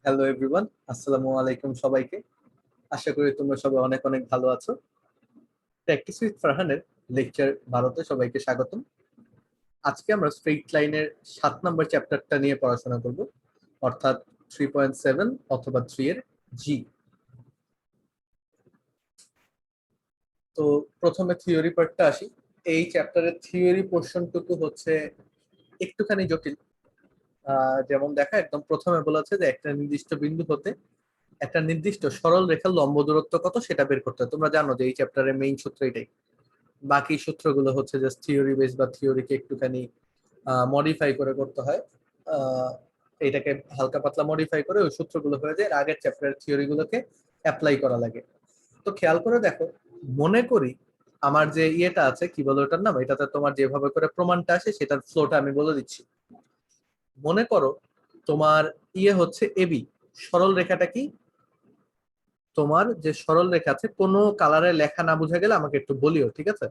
Hello everyone, আসসালামু আলাইকুম সবাইকে। আশা করি তোমরা সবাই অনেক অনেক ভালো আছো। প্র্যাকটিস উইথ ফারহানের লেকচার 12তে সবাইকে স্বাগতম। আজকে আমরা স্ট্রেইট লাইনের 7 নম্বর চ্যাপ্টারটা নিয়ে পড়াশোনা করব, অর্থাৎ 3.7 অথবা 3 এর জি। তো প্রথমে থিওরি পার্টটা আসি। এই চ্যাপ্টারের থিওরি পোর্শনটুকু হচ্ছে একটুখানি জটিল। যেমন দেখা একদম প্রথমে বলেছে যে একটা নির্দিষ্ট বিন্দু হতে একটা নির্দিষ্ট সরল রেখার লম্ব দূরত্ব কত সেটা বের করতে হয়। তোমরা জানো যে এই চ্যাপ্টারের মেইন সূত্র এটাই। বাকি সূত্রগুলো হচ্ছে জাস্ট থিওরি বেস বা থিওরিকে একটুখানি মডিফাই করে করতে হয়। আহ, এটাকে হালকা পাতলা মডিফাই করে ওই সূত্রগুলো হয়ে যায়, আগের চ্যাপ্টারের থিওরি গুলোকে অ্যাপ্লাই করা লাগে। তো খেয়াল করে দেখো, মনে করি আমার যে ইয়েটা আছে, কি বলে ওটার নাম, এটাতে তোমার যেভাবে করে প্রমাণটা আসে সেটার ফ্লোটা আমি বলে দিচ্ছি। মনে করো তোমার ইয়ে হচ্ছে এবি, সরল রেখাটা কি? তোমার যে সরল রেখা আছে, কোনো কালারে লেখা না বোঝা গেলে আমাকে একটু বলিও, ঠিক আছে?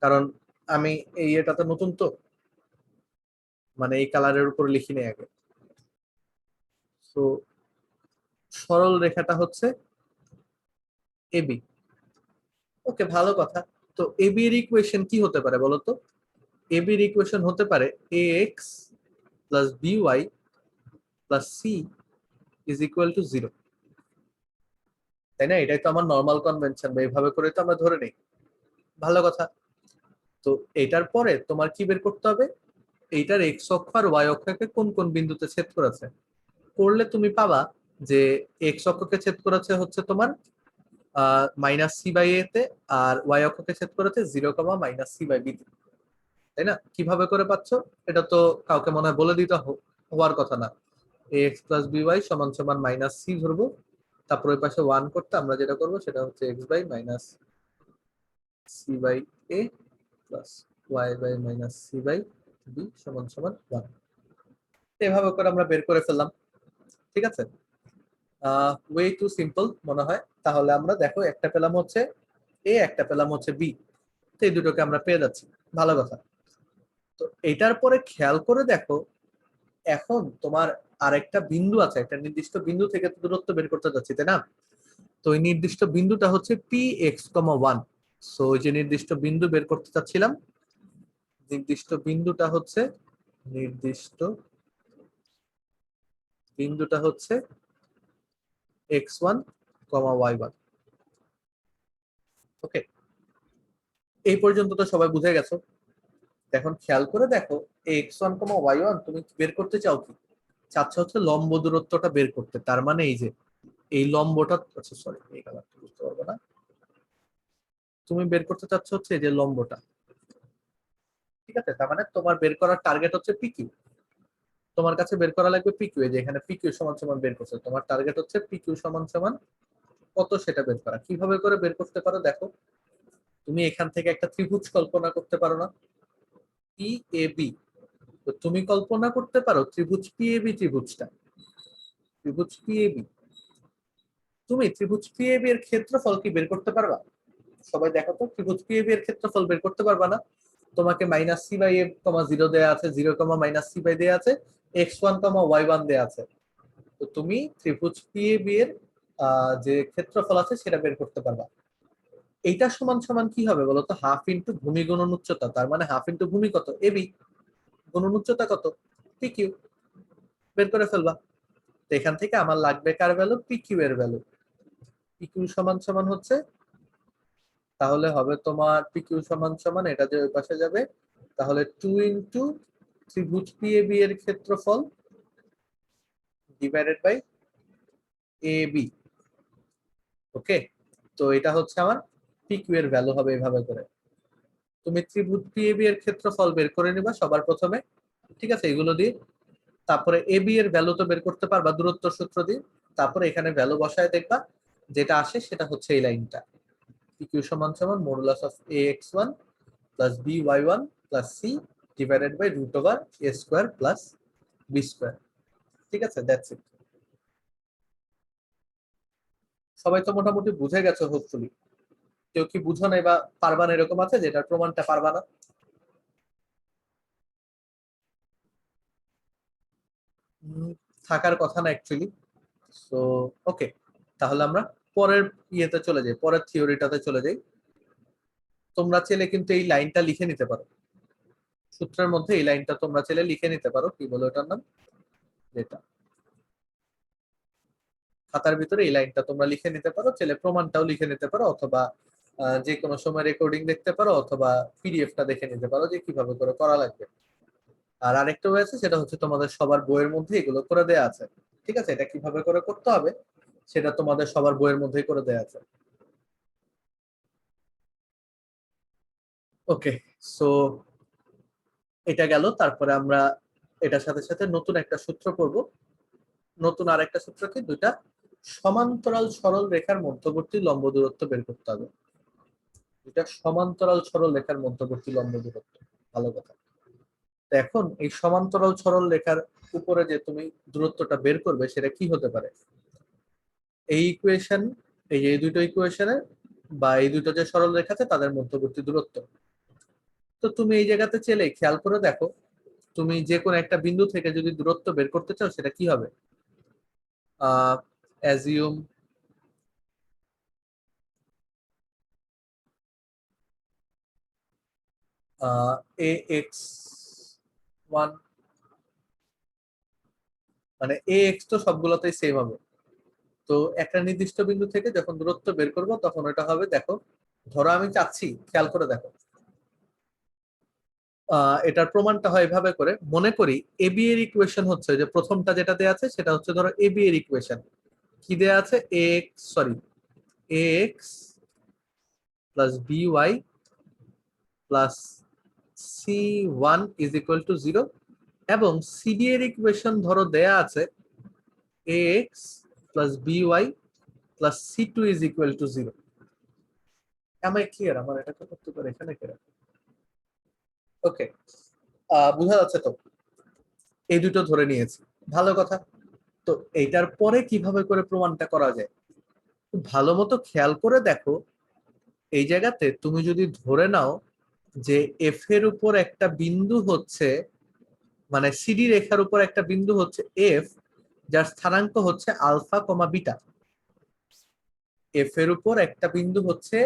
কারণ আমি এই এটাতে নতুন তো, মানে এই কালারের উপর লিখি নেই আগে। তো সরল রেখাটা হচ্ছে এবি। ওকে, ভালো কথা। তো এবি এর ইকুয়েশন কি হতে পারে বলো তো? এবি এর ইকুয়েশন হতে পারে A X plus B Y plus C is equal to 0, তাই না? এটাই তো আমার নর্মাল কনভেনশন, বা এইভাবে করে তো আমরা ধরে নেই। ভালো কথা। তো এটার পরে তোমার কি বের করতে হবে? এইটার এক্স অক্ষ আর ওয়াই অক্ষকে কোন কোন বিন্দুতে ছেদ করেছে। করলে তুমি পাবা যে এক্স অক্ষকে ছেদ করেছে হচ্ছে তোমার মাইনাস সি বাই এ তে, আর ওয়াই অক্ষকে ছেদ করেছে 0, মাইনাস সি বাই বি তে, তাই না? কিভাবে করে পাচ্ছ এটা তো কাউকে মনে হয় বলে দিতে হওয়ার কথা না। এ এক্স প্লাস বি ওয়াই সমান সমান মাইনাস সি ধরবো, তারপর ওই পাশে 1 করতে আমরা যেটা করবো সেটা হচ্ছে X by minus C by A plus Y by minus C by B সমান সমান 1। এভাবে করে আমরা বের করে ফেললাম, ঠিক আছে? ওয়ে টু সিম্পল মনে হয়। তাহলে আমরা দেখো একটা পেলাম হচ্ছে এ, একটা পেলাম হচ্ছে বি, তো এই দুটোকে আমরা পেয়ে যাচ্ছি। ভালো কথা। তো এটার পরে খেয়াল করে দেখো, এখন তোমার আরেকটা বিন্দু আছে, একটা নির্দিষ্ট বিন্দু থেকে তো দূরত্ব বের করতে যাচ্ছি, তাই না? তো ওই নির্দিষ্ট বিন্দুটা হচ্ছে পি এক্স কমা 1। সো ওই যে নির্দিষ্ট বিন্দু বের করতে চাচ্ছিলাম, নির্দিষ্ট বিন্দুটা হচ্ছে নির্দিষ্ট বিন্দুটা হচ্ছে x1, y1। ওকে, এই পর্যন্ত তো সবাই বুঝে গেছো। এখন খেয়াল করে দেখো, x1, y1 তুমি বের করতে চাও কি? চাচ্ছ হচ্ছে লম্ব দূরত্বটা বের করতে। তার মানে এই যে এই লম্বটা, আচ্ছা সরি, এই কালারটা বুঝতে পারবো না। তুমি বের করতে চাচ্ছ হচ্ছে এই যে লম্বটা, ঠিক আছে? তার মানে তোমার বের করার টার্গেট হচ্ছে পিকিউ। তোমার কাছে বের করা লাগবে পিকিউ। এই যে এখানে পিকিউ সমান সমান বের করছে, তোমার টার্গেট হচ্ছে পিকিউ সমান সমান কত সেটা বের করা। কিভাবে করে বের করতে পারো দেখো, তুমি এখান থেকে একটা ত্রিভুজ কল্পনা করতে পারো না, পি এ বি। তো তুমি কল্পনা করতে পারো ত্রিভুজ পি এ বি, ত্রিভুজ পি এ বি। তুমি ত্রিভুজ পি এ বি এর ক্ষেত্রফল কি বের করতে পারবা? সবাই দেখো তো, ত্রিভুজ পি এ বি এর ক্ষেত্রফল বের করতে পারবা না। তোমাকে মাইনাস সি বাই এ কমা 0 দেওয়া আছে, 0, মাইনাস সি বাই দেওয়া আছে, x1, y1 দেওয়া আছে। তো তুমি ত্রিভুজ পি এ বি এর যে ক্ষেত্রফল আছে সেটা বের করতে পারবা। এইটা সমান সমান কি হবে বলতো? হাফ ইন্টু ভূমি গুণন উচ্চতা। তার মানে হাফ ইন্টু ভূমি কত? এবি, গুণন উচ্চতা কত? P Q. বের করে ফেলবা। তো এখান থেকে আমার লাগবে কার ভ্যালু? পি কিউ এর ভ্যালু। পি কিউ সমান সমান হচ্ছে, তাহলে হবে তোমার পি কিউ সমান সমান, এটা যে ওই পাশে যাবে, তাহলে 2 ইন্টু ত্রিভুজ পি এ বি এর ক্ষেত্রফল ডিভাইডেড বাই এ বি। ওকে, তো এটা হচ্ছে আমার পি কিউ এর ভ্যালু হবে এভাবে করে। তুমি ত্রিভুজ পি এ বি এর ক্ষেত্রফল বের করে নিবা সবার প্রথমে, ঠিক আছে? এগুলো দিয়ে তারপরে এ বি এর ভ্যালু তো বের করতে পারবা দূরত্ব সূত্র দিয়ে। তারপরে এখানে ভ্যালু বসায় দেখবা, যেটা আসে সেটা হচ্ছে এই লাইনটা, পিকিউ সমান সমান modulus of a x one plus B y one plus C divided by root over A square plus B square. ঠিক আছে, দ্যাটস ইট। সবাই তো মোটামুটি বুঝে গেছো হোপফুলি। কেউ কি বুঝো নাই বা পারবা না এরকম আছে যেটার প্রমাণটা পারবা না? থাকার কথা না অ্যাকচুয়ালি। সো ওকে, তাহলে আমরা পরের ইয়েতে চলে যাই, পরের থিওরিটাতে চলে যাই। তোমরা চাইলে কিন্তু এই লাইনটা লিখে নিতে পারো, সূত্রের মধ্যে এই লাইনটা তোমরা চাইলে লিখে নিতে পারো। কি বলো এটার নাম? যেটা খাতার ভিতরে এই লাইনটা তোমরা লিখে নিতে পারো, চাইলে প্রমাণটাও লিখে নিতে পারো, অথবা যে কোনো সময় রেকর্ডিং দেখতে পারো, অথবা পিডিএফটা দেখে নিতে পারো যে কিভাবে করে করা লাগবে। আর আরেকটা হয়েছে, সেটা হচ্ছে তোমাদের সবার বইয়ের মধ্যে এগুলো করে দেয়া আছে। ঠিক আছে, এটা কিভাবে করে করতে হবে সেটা তোমাদের সবার বইয়ের মধ্যেই করে দেয়া আছে। ওকে, সো এটা গেল। তারপরে আমরা এটার সাথে সাথে নতুন একটা সূত্র পড়ব। নতুন আরেকটা সূত্র কি, দুইটা সমান্তরাল সরল রেখার মধ্যবর্তী লম্ব দূরত্ব বের করতে হবে। দুইটা সমান্তরাল সরল রেখার মধ্যবর্তী লম্ব দূরত্ব, ভালো কথা। তো এখন এই সমান্তরাল সরল রেখার উপরে যে তুমি দূরত্বটা বের করবে সেটা কি হতে পারে? এই ইকুয়েশন, এই দুটো ইকুয়েশনে বা এই দুটো যে সরল রেখা আছে তাদের মধ্যবর্তী দূরত্ব। তো তুমি এই জায়গাতে চাইলে খেয়াল করে দেখো, তুমি যে কোনো একটা বিন্দু থেকে যদি দূরত্ব বের করতে চাও সেটা কি হবে? অ্যাজিউম এ এক্স ওয়ান, মানে এ এক্স তো সবগুলোতেই সেম হবে। তো একটা নির্দিষ্ট বিন্দু থেকে যখন দূরত্ব বের করব তখন এটা হবে, দেখো ধরো আমি চাচ্ছি, খেয়াল করে দেখো, এটার প্রমাণটা হয় এভাবে করে, মনে করি এবি এর ইকুয়েশন হচ্ছে যে প্রথমটা যেটা দেয়া আছে সেটা হচ্ছে, ধরো এবি এর ইকুয়েশন কি দেয়া আছে, X sorry A X plus B Y plus C one is equal to zero, এবং সিডি এর ইকুয়েশন ধরো দেয়া আছে A X plus B Y plus C two is equal to zero. আমি ক্লিয়ার? আমার এটা করতে পারে এখানে কেন? ওকে, বোঝা যাচ্ছে তো? এই দুটো ধরে নিয়েছি, ভালো কথা। তো এইটার পরে কিভাবে করে প্রমাণটা করা যায়, খুব ভালো মতো খেয়াল করে দেখো। এই জায়গাতে তুমি যদি ধরে নাও যে এফ এর উপর একটা বিন্দু হচ্ছে, মানে সিডি রেখার উপর একটা বিন্দু হচ্ছে এফ, যার স্থানাঙ্ক হচ্ছে আলফা কমা বিটা। এফ এর উপর একটা বিন্দু হচ্ছে,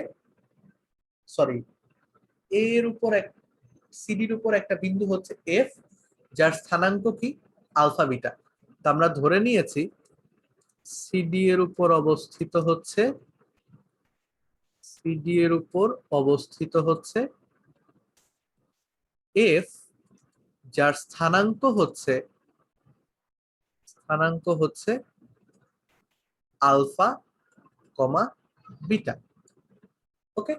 সরি, এর উপর এক, সিডির উপর একটা বিন্দু হচ্ছে এফ, যার স্থানাঙ্ক কি আলফা বিটা। তো আমরা ধরে নিয়েছি সিডি এর উপর অবস্থিত হচ্ছে, সিডি এর উপর অবস্থিত হচ্ছে এফ, যার স্থানাঙ্ক হচ্ছে আলফা কমা বিটা। ওকে,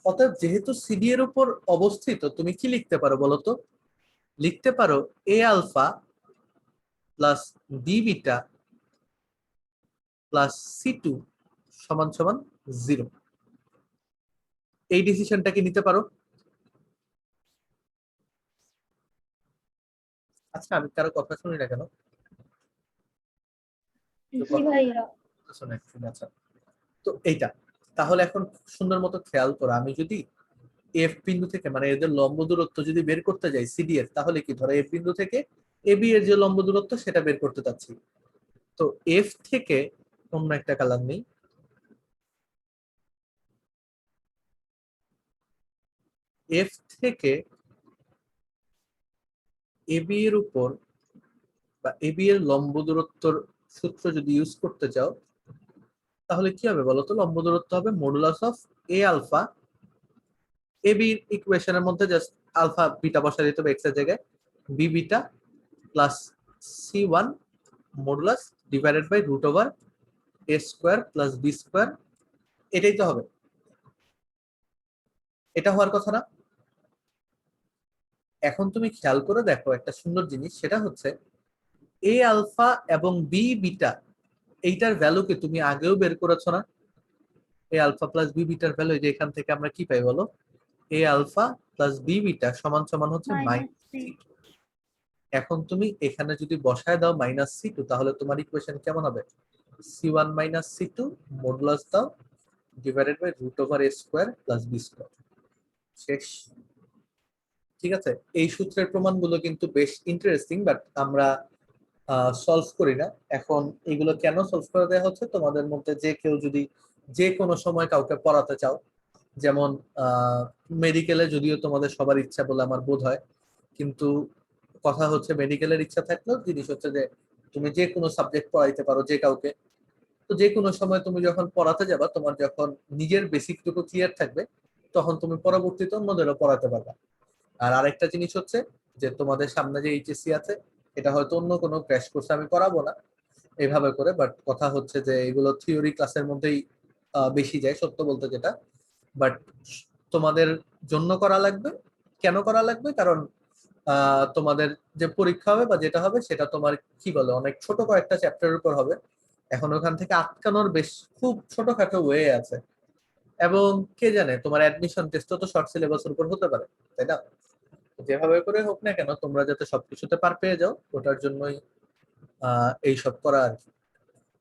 অতএব যেহেতু সিডি এর উপর অবস্থিত, তুমি কি লিখতে পারো বলতো? লিখতে পারো A alpha plus B beta plus C two সমান সমান জিরো। এই ডিসিশনটা কি নিতে পারো? আচ্ছা, আমি কারো কথা শুনি না কেন? জি ভাইয়া। আচ্ছা, তো এইটা তাহলে এখন সুন্দর মতো খেয়াল করো, আমি যদি এফ বিন্দু থেকে, মানে এদের লম্ব দূরত্ব যদি বের করতে যাই সিডি এর, তাহলে কি, ধরো এফ বিন্দু থেকে এবি এর যে লম্ব দূরত্ব সেটা বের করতে চাচ্ছি। তো এফ থেকে, অন্য একটা কালার নেই, এফ থেকে এবি এর উপর বা এবি এর লম্ব দূরত্বর সূত্র যদি ইউজ করতে চাও, তাহলে কি হবে বলতো? লম্ব দূরত্ব হবে modulus of a alpha, AB ইকুয়েশনের মধ্যে জাস্ট আলফা বিটা বসা দিতে হবে এক্স এর জায়গায়, b beta plus C one modulus divided by root over A square plus B square. এটাই তো হবে, এটা হওয়ার কথা না? এখন তুমি খেয়াল করে দেখো একটা সুন্দর জিনিস, সেটা হচ্ছে এ আলফা এবং বি বিটা, এইটার ভ্যালুকে তুমি আগেও বের করেছো না? এ আলফা প্লাস বি বিটার ভ্যালু, যে এখান থেকে আমরা কি পাই বলো? A alpha plus B beta সমান সমান হচ্ছে মাইনাস সি। এখন তুমি এখানে যদি বসায় দাও মাইনাস সি টু, তাহলে তোমার ইকুয়েশন কেমন হবে? C one minus C two modulus দাও divided by root over A square plus B square. শেষ। ঠিক আছে, এই সূত্রের প্রমাণগুলো কিন্তু বেশ ইন্টারেস্টিং, বাট আমরা সলভ করি না। এখন এগুলো কেন সলভ করে দেওয়া হচ্ছে, তোমাদের মধ্যে যে কেউ যদি যে কোনো সময় কাউকে পড়াতে চাও, যেমন মেডিকেলে যদিও তোমাদের সবার ইচ্ছা বলে আমার বোধ হয়, কিন্তু কথা হচ্ছে মেডিকেলের ইচ্ছা থাকলেও জিনিস হচ্ছে যে তুমি যে কোনো সাবজেক্ট পড়াইতে পারো যে কাউকে। তো যে কোনো সময় তুমি যখন পড়াতে যাবা, তোমার যখন নিজের বেসিকটুকু ক্লিয়ার থাকবে, তখন তুমি পরবর্তীতে অন্যদেরও পড়াতে পারবা। আর আরেকটা জিনিস হচ্ছে যে তোমাদের সামনে যে এইচএসসি আছে, এটা হয়তো অন্য কোনো ক্র্যাশ কোর্সে আমি করাবো না এইভাবে করে, বাট কথা হচ্ছে যে এগুলো থিওরি ক্লাসের মধ্যেই বেশি যায় সত্য বলতে যেটা। বাট তোমাদের জন্য করা লাগবে। কেন করা লাগবে? কারণ তোমাদের যে পরীক্ষা হবে বা যেটা হবে সেটা তোমার কি বলে অনেক ছোট কয়েকটা চ্যাপ্টারের উপর হবে। এখন ওখান থেকে আটকানোর বেশ খুব ছোটখাটো ওয়ে আছে। এবং কে জানে, তোমার অ্যাডমিশন টেস্টও তো শর্ট সিলেবাসের উপর হতে পারে, তাই না? যেভাবে করে হোক না কেন, তোমরা যাতে সবকিছুতে পার পেয়ে যাও, ওটার জন্যই এইসব করা আর কি।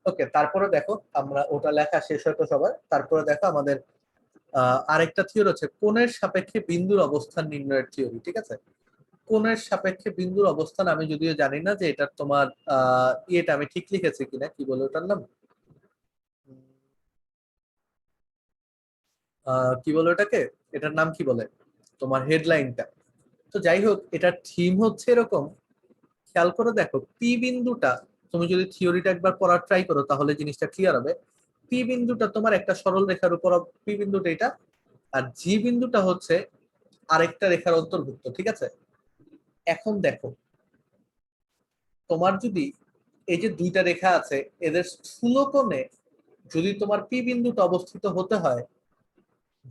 ওকে, তারপরে দেখো আমরা ওটা লেখা শেষ হয়তো সবার, তারপরে দেখো আমাদের আরেকটা থিওরি হচ্ছে কোণের সাপেক্ষে বিন্দুর অবস্থান নির্ণয়ের থিওরি। ঠিক আছে, কোণের সাপেক্ষে বিন্দুর অবস্থান, আমি যদিও জানি না যে এটা তোমার ইয়েটা আমি ঠিক লিখেছি কিনা, কি বলে ওটার নাম, কি বলে ওটাকে, এটার নাম কি বলে তোমার হেডলাইনটা। তো যাই হোক, এটার থিম হচ্ছে এরকম। খেয়াল করে দেখো, পি বিন্দুটা তুমি যদি থিওরিটা একবার পড়ার ট্রাই করো তাহলে জিনিসটা ক্লিয়ার হবে। পি বিন্দুটা তোমার একটা সরল রেখার উপর, পি বিন্দুটা এটা, আর জি বিন্দুটা হচ্ছে আরেকটা রেখার অন্তর্ভুক্ত। ঠিক আছে, এখন দেখো, তোমার যদি এই যে দুইটা রেখা আছে, এদের স্থূলকোণে যদি তোমার পি বিন্দুটা অবস্থিত হতে হয়,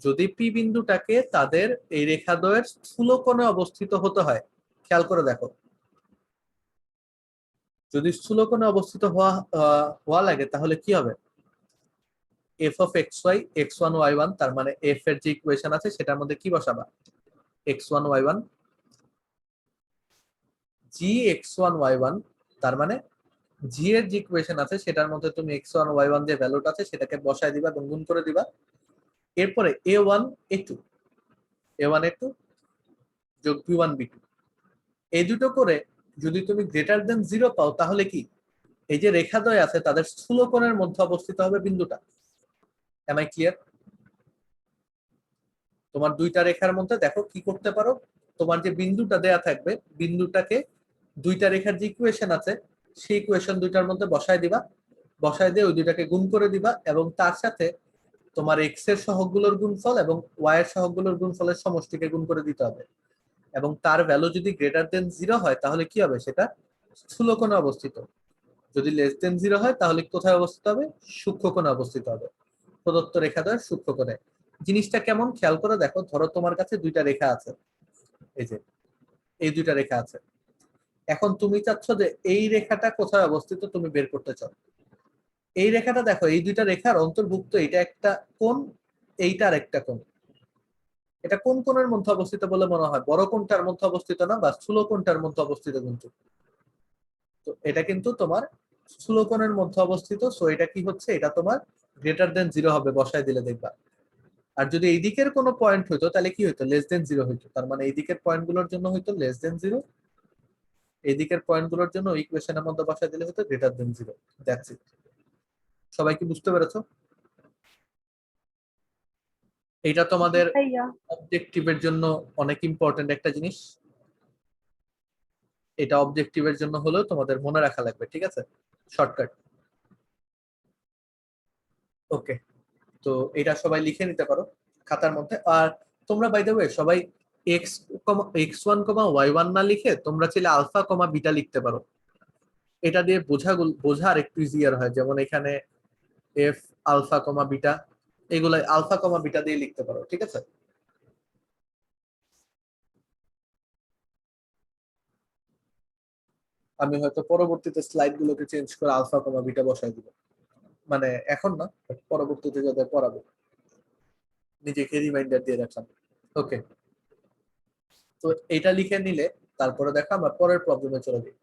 যদি পি বিন্দুটাকে তাদের এই রেখাদ্বয়ের স্থূলকোণে অবস্থিত হতে হয়, খেয়াল করে দেখো, যদি স্থূলকোণে অবস্থিত হওয়া লাগে তাহলে কি হবে? F of x y x one y one, তার মানে এফ এর যে ইকুয়েশন আছে সেটার মধ্যে কি বসাবা? এক্স ওয়ান ওয়াই ওয়ান, জি এক্স ওয়ান ওয়াই ওয়ান, তার মানে জি এর যে ইকুয়েশন আছে সেটার মধ্যে তুমি এক্স ওয়ান ওয়াই ওয়ান যে ভ্যালুটা আছে সেটাকে বসায় দিবা এবং গুণ করে দিবা। এরপরে এ ওয়ান এ টু, এ ওয়ান এ টু যোগ বি ওয়ান বি টু, এই দুটো করে যদি তুমি গ্রেটার দেন জিরো পাও, তাহলে কি এই যে রেখাদ্বয় আছে তাদের স্থূলকোণের মধ্যে অবস্থিত হবে বিন্দুটা। Am I clear? তোমার দুইটা রেখার মধ্যে দেখো কি করতে পারো, তোমার যে বিন্দুটা দেয়া থাকবে, বিন্দুটাকে দুইটা রেখার যে ইকুয়েশন আছে সেই ইকুয়েশন দুইটার মধ্যে বসায় দিবা, বসায় দিয়ে ওই দুইটাকে গুণ করে দিবা, এবং তার সাথে তোমার এক্স এর সহগগুলোর গুণফল এবং ওয়াই এর সহগগুলোর গুণফলের সমষ্টিকে গুণ করে দিতে হবে। এবং তার ভ্যালু যদি গ্রেটার দেন জিরো হয় তাহলে কি হবে? সেটা স্থূলকোণে অবস্থিত। যদি লেস দেন জিরো হয় তাহলে কোথায় অবস্থিত হবে? সূক্ষ্মকোণে অবস্থিত হবে, প্রদত্ত রেখাদ্বয়ের সূক্ষ্মকোণে। জিনিসটা কেমন খেয়াল করে দেখো, ধরো তোমার কাছে দুইটা রেখা আছে, এই যে এই দুইটা রেখা আছে। এখন তুমি চাচ্ছ যে এই রেখাটা কোথায় অবস্থিত তুমি বের করতে চাও। এই রেখাটা দেখো, এই দুইটা রেখার অন্তর্ভুক্ত, এটা একটা কোণ, এইটার একটা কোণ। এটা কোন কোণের মধ্যে অবস্থিত বলে মনে হয়? বড় কোণটার মধ্যে অবস্থিত না, বা স্থূল কোণটার মধ্যে অবস্থিত কিন্তু। তো এটা কিন্তু তোমার স্থূল কোণের মধ্যে অবস্থিত, সো এটা কি হচ্ছে, এটা তোমার গ্রেটার দেন জিরো হবে বসায় দিলে দেখবা। আর যদি এই দিকের কোনো পয়েন্ট হইতো তাহলে কি হইতো? লেস দেন জিরো হইতো। তার মানে এই দিকের পয়েন্ট গুলোর জন্য হইতো লেস দেন জিরো, এই দিকের পয়েন্ট গুলোর জন্য ইকুয়েশনের মধ্যে বসায় দিলে হতো greater than zero. That's it. সবাই কি বুঝতে পেরেছো? এটা তোমাদের ভাইয়া। অবজেক্টিভের জন্য অনেক ইম্পর্টেন্ট একটা জিনিস। এটা অবজেক্টিভের জন্য হলেও তোমাদের মনে রাখা লাগবে, ঠিক আছে? শর্টকাট। ওকে, তো এটা সবাই লিখে নিতে পারো খাতার মধ্যে। আর তোমরা বাই দ্য ওয়ে সবাই x x one comma y one না লিখে তোমরা চাইলে আলফা কমা বিটা লিখতে পারো। এটা দিয়ে বোঝা আর একটু ইজিয়ার হয়। যেমন এখানে এফ আলফা কমা বিটা, এগুলো আলফা কমা বিটা দিয়ে লিখতে পারো, ঠিক আছে? আমি হয়তো পরবর্তীতে স্লাইড গুলোকে চেঞ্জ করে আলফা কমা বিটা বসাই দিব, মানে এখন না, but পরবর্তীতে যাদের পড়াবো নিজেকে রিমাইন্ডার দিয়ে রাখলাম। ওকে, তো এটা লিখে নিলে তারপরে দেখো আমরা পরের প্রবলেমে চলে যাই,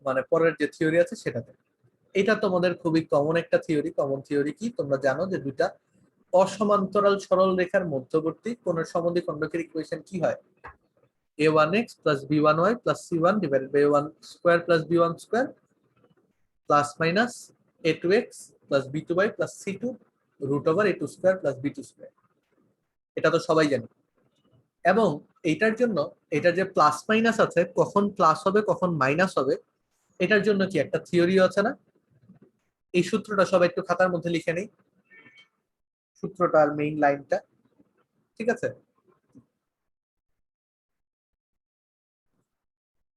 মানে পরের যে থিওরি আছে সেটাতে। এটা তোমাদের খুবই কমন একটা থিওরি। কমন থিওরি কি তোমরা জানো যে দুইটা অসমান্তরাল সরল রেখার মধ্যবর্তী কোণের সমদ্বিখণ্ডকের ইকুয়েশন কি হয়? a1x plus b1y plus c1 divided by a1 square plus b1 square plus minus a2x plus b2y plus c2 root over a2 square plus b2 square। এটা তো সবাই জানি। এবং এইটার জন্য এটা যে প্লাস মাইনাস আছে, কখন প্লাস হবে কখন মাইনাস হবে, এটার জন্য কি একটা থিওরি আছে না? এই সূত্রটা সবাই একটু খাতার মধ্যে লিখে নেই, সূত্রটার মেইন লাইনটা। ঠিক আছে,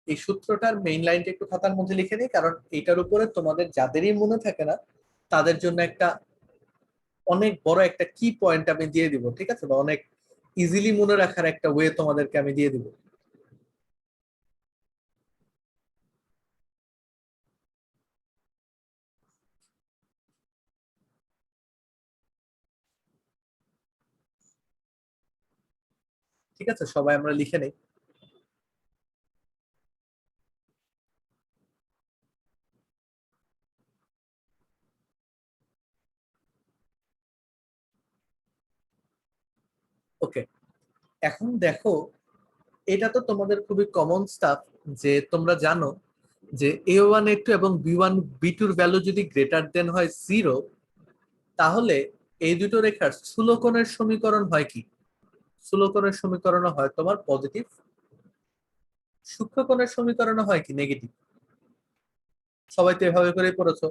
এই সূত্রটার মেইন লাইনটা একটু খাতার মধ্যে লিখে নেই, কারণ এটার উপরে তোমাদের যাদেরই মনে থাকে না তাদের জন্য একটা অনেক বড় একটা কি পয়েন্ট আমি দিয়ে দিব। ঠিক আছে, বা অনেক ইজিলি মনে রাখার একটা ওয়ে তোমাদেরকে আমি দিয়ে দিব। ঠিক আছে, সবাই আমরা লিখে নেই। ওকে, এখন দেখো, এটা তো তোমাদের খুবই কমন স্টাফ যে তোমরা জানো যে a1 a2 এবং b1 b2 ভ্যালু যদি গ্রেটার দেন হয় 0, তাহলে এই দুটো রেখার স্থূলকোণের সমীকরণ হয় কি? স্থূলকোণের সমীকরণ হয় তোমার পজিটিভ, সূক্ষ্মকোণের সমীকরণ হয় কি? নেগেটিভ। সবাই তো এভাবে করেই পড়েছো।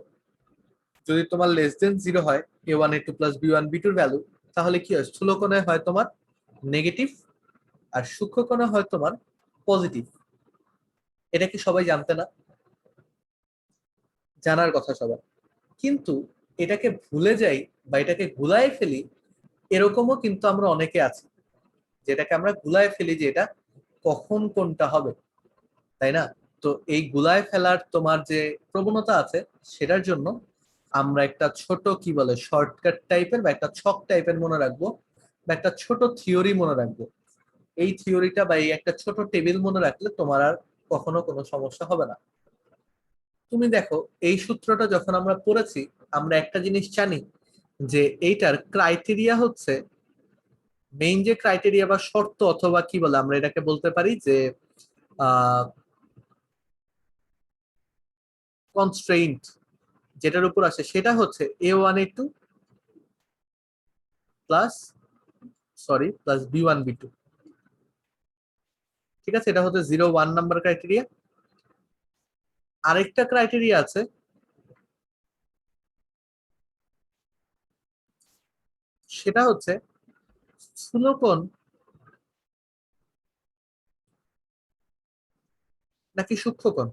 যদি তোমার লেস দেন 0 হয় a1 a2 plus b1 b2 value, তাহলে কি হয়? স্থূলকোণে হয় তোমার নেগেটিভ আর সূক্ষ্মকোণে হয় তোমার পজিটিভ। এটা কি সবাই জানতে না? জানার কথা সবার। কিন্তু এটাকে ভুলে যাই বা এটাকে গুলায় ফেলি, এরকমও কিন্তু আমরা অনেকে আছি, যেটাকে আমরা গুলায় ফেলি যে এটা কখন কোনটা হবে, তাই না? তো এই গুলায় ফেলার তোমার যে প্রবণতা আছে, সেটার জন্য আমরা একটা ছোট কি বলে শর্টকাট টাইপের বা একটা ছক টাইপের মনে রাখবো, বা একটা ছোট থিওরি মনে রাখবো। এই থিওরিটা বা এই একটা ছোট টেবিল মনে রাখলে তোমার আর কখনো কোনো সমস্যা হবে না। তুমি দেখো, এই সূত্রটা যখন আমরা পড়েছি, আমরা একটা জিনিস জানি যে এইটার ক্রাইটেরিয়া হচ্ছে, মেইন যে ক্রাইটেরিয়া বা শর্ত অথবা কি বলে আমরা এটাকে বলতে পারি যে কনস্ট্রেইন্ট, যেটার উপর আসে সেটা হচ্ছে a1 a2 plus plus b1 b2। ঠিক আছে, এটা হচ্ছে 0 1 নাম্বার ক্রাইটেরিয়া। আরেকটা ক্রাইটেরিয়া আছে, সেটা হচ্ছে স্থূলকোণ নাকি সূক্ষ্মকোণ।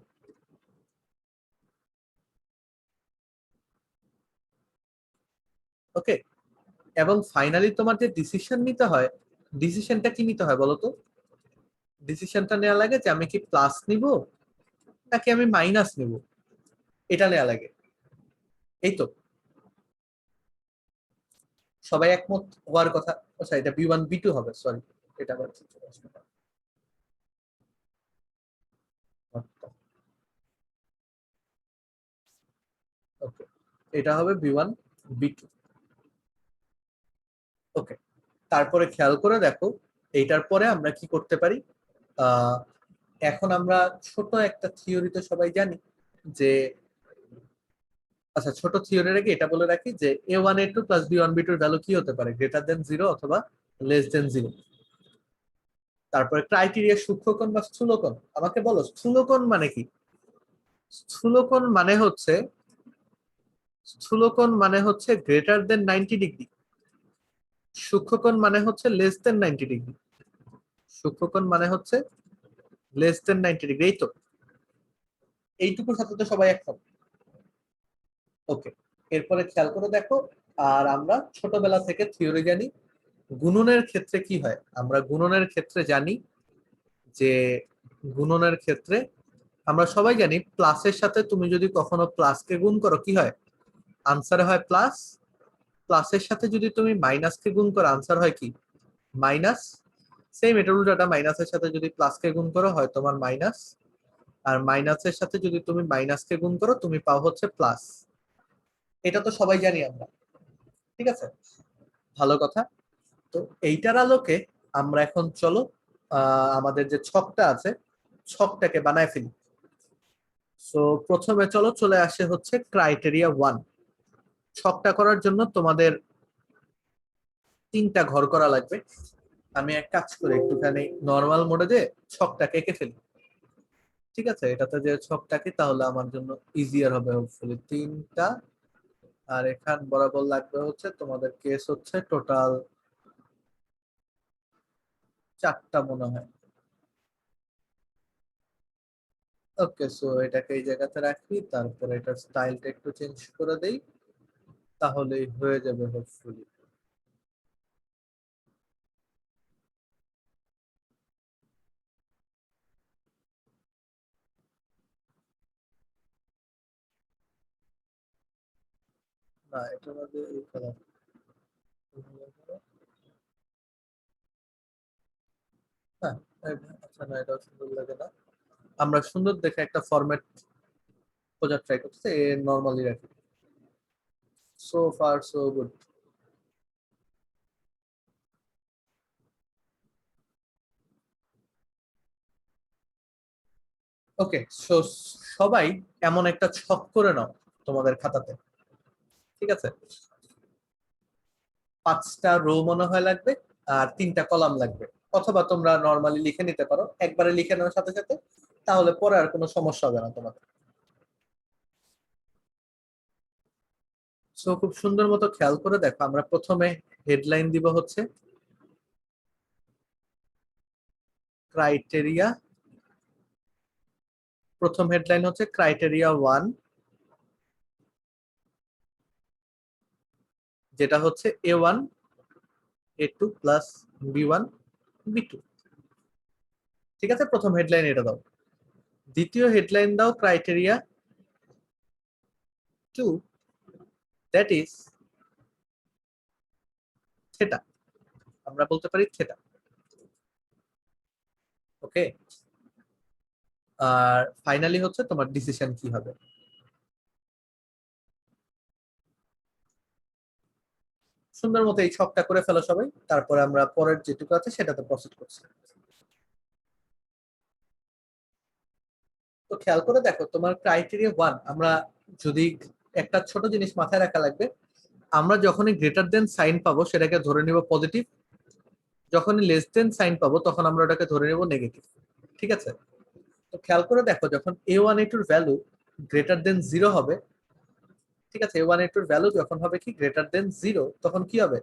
ওকে, এবং ফাইনালি তোমার যে ডিসিশন নিতে হয়, ডিসিশনটা কি নিতে হয় বলো তো? ডিসিশনটা নেওয়া লাগে যে আমি কি প্লাস নিব নাকি আমি মাইনাস নিব, এটা নেওয়া লাগে। এই তো, সবাই একমত হওয়ার কথা। আচ্ছা, এটা b1 b2 হবে, সরি, এটা আবার ওকে, এটা হবে b1 b2। ওকে, তারপরে খেয়াল করে দেখো, এইটার পরে আমরা কি করতে পারি। আহ এখন আমরা ছোট একটা থিওরি তো সবাই জানি যে, আচ্ছা ছোট থিওরির আগে এটা বলে রাখি যে a1 a2 plus b1 b2 value কি হতে পারে? গ্রেটার দেন 0 অথবা লেস দেন 0। তারপরে ক্রাইটেরিয়া সূক্ষ্মকোণ বা স্থূলকোণ। আমাকে বলো, স্থূলকোণ মানে কি? স্থূলকোণ মানে হচ্ছে, স্থূলকোণ মানে হচ্ছে গ্রেটার দেন 90 ডিগ্রি, সূক্ষ্মকোণ মানে হচ্ছে লেস দেন 90 ডিগ্রি। সূক্ষ্মকোণ মানে হচ্ছে লেস দেন 90 ডিগ্রি। এই তো, এইটুকুর সাথে তো সবাই একমত। ওকে, এরপরে খেয়াল করে দেখো, আর আমরা ছোটবেলা থেকে থিওরি জানি গুণনের ক্ষেত্রে কি হয়। আমরা গুণনের ক্ষেত্রে জানি যে, গুণনের ক্ষেত্রে আমরা সবাই জানি প্লাসের সাথে তুমি যদি কখনো প্লাসকে গুণ করো কি হয়? আনসারে হয় প্লাস। প্লাসের সাথে যদি তুমি মাইনাসকে গুণ করো আনসার হয় কি? মাইনাস। সেম এটা উল্টাটা, মাইনাসের সাথে যদি প্লাসকে গুণ করো হয় তোমার মাইনাস, আর মাইনাসের সাথে যদি তুমি মাইনাসকে গুণ করো তুমি পাও হচ্ছে প্লাস। এটা তো সবাই জানি আমরা। ঠিক আছে, ভালো কথা। তো এইটার আলোকে আমরা এখন চলো আমাদের যে ছকটা আছে ছকটাকে বানায় ফেলি। সো প্রথমে চলো চলে আসে হচ্ছে ক্রাইটেরিয়া 1। ছকটা করার জন্য তোমাদের 3টা ঘর করা লাগবে। আমি এক কাজ করে একটুখানি নর্মাল মোডে যে ছকটাকে এঁকে ফেলি। ঠিক আছে, এটাতে যে ছকটাকে তাহলে আমার জন্য ইজিয়ার হবে হোপফুলি। 3টা, আর এখান বরাবর লাগবে হচ্ছে তোমাদের কেস হচ্ছে টোটাল 4টা মনে হয়। ওকে, সো এটাকে এই জায়গাতে রাখি, তারপরে এটার স্টাইলটা একটু চেঞ্জ করে দেই, তাহলেই হয়ে যাবে হোপফুলি। না, এটা মধ্যে এই কালার। হ্যাঁ, আচ্ছা না, এটাও সুন্দর লাগে না। আমরা সুন্দর দেখে একটা ফরম্যাট খোঁজার ট্রাই করছি, নর্মালি রাখি। So far so good. Okay, so সবাই এমন একটা ছক করে নাও তোমাদের খাতাতে। ঠিক আছে, 5টা রো মনে হয় লাগবে, আর 3টা কলাম লাগবে। অথবা তোমরা নর্মালি লিখে নিতে পারো, একবারে লিখে নেওয়ার সাথে সাথে, তাহলে পরে আর কোনো সমস্যা হবে না তোমাদের। সো খুব সুন্দর মতো খেয়াল করে দেখো, আমরা প্রথমে হেডলাইন দিব হচ্ছে ক্রাইটেরিয়া। প্রথম হেডলাইন হচ্ছে ক্রাইটেরিয়া 1, যেটা হচ্ছে A1 A2 plus B1 B2। ঠিক আছে, প্রথম হেডলাইন এটা দাও। দ্বিতীয় হেডলাইন দাও ক্রাইটেরিয়া 2, দ্যাট ইজ থেটা। আমরা বলতে পারি থেটা। ওকে, আর ফাইনালি হচ্ছে তোমার ডিসিশন কি হবে। সুন্দর মতো এই ছকটা করে ফেলো সবাই, তারপরে আমরা পরের যেটুকু আছে সেটাতে প্রসিড করছি। তো খেয়াল করে দেখো, তোমার ক্রাইটেরিয়া 1, আমরা যদি একটা ছোট জিনিস মাথায় রাখা লাগবে, আমরা যখনই গ্রেটার দেন সাইন পাবো সেটাকে ধরে নিব পজিটিভ, যখনই লেস দেন সাইন পাবো তখন আমরা ওটাকে ধরে নিব নেগেটিভ। ঠিক আছে, তো খেয়াল করে দেখো, যখন A1 A2 এর ভ্যালু গ্রেটার দেন 0 হবে, ঠিক আছে, A1 A2 এর ভ্যালু যখন হবে কি গ্রেটার দেন 0, তখন কি হবে?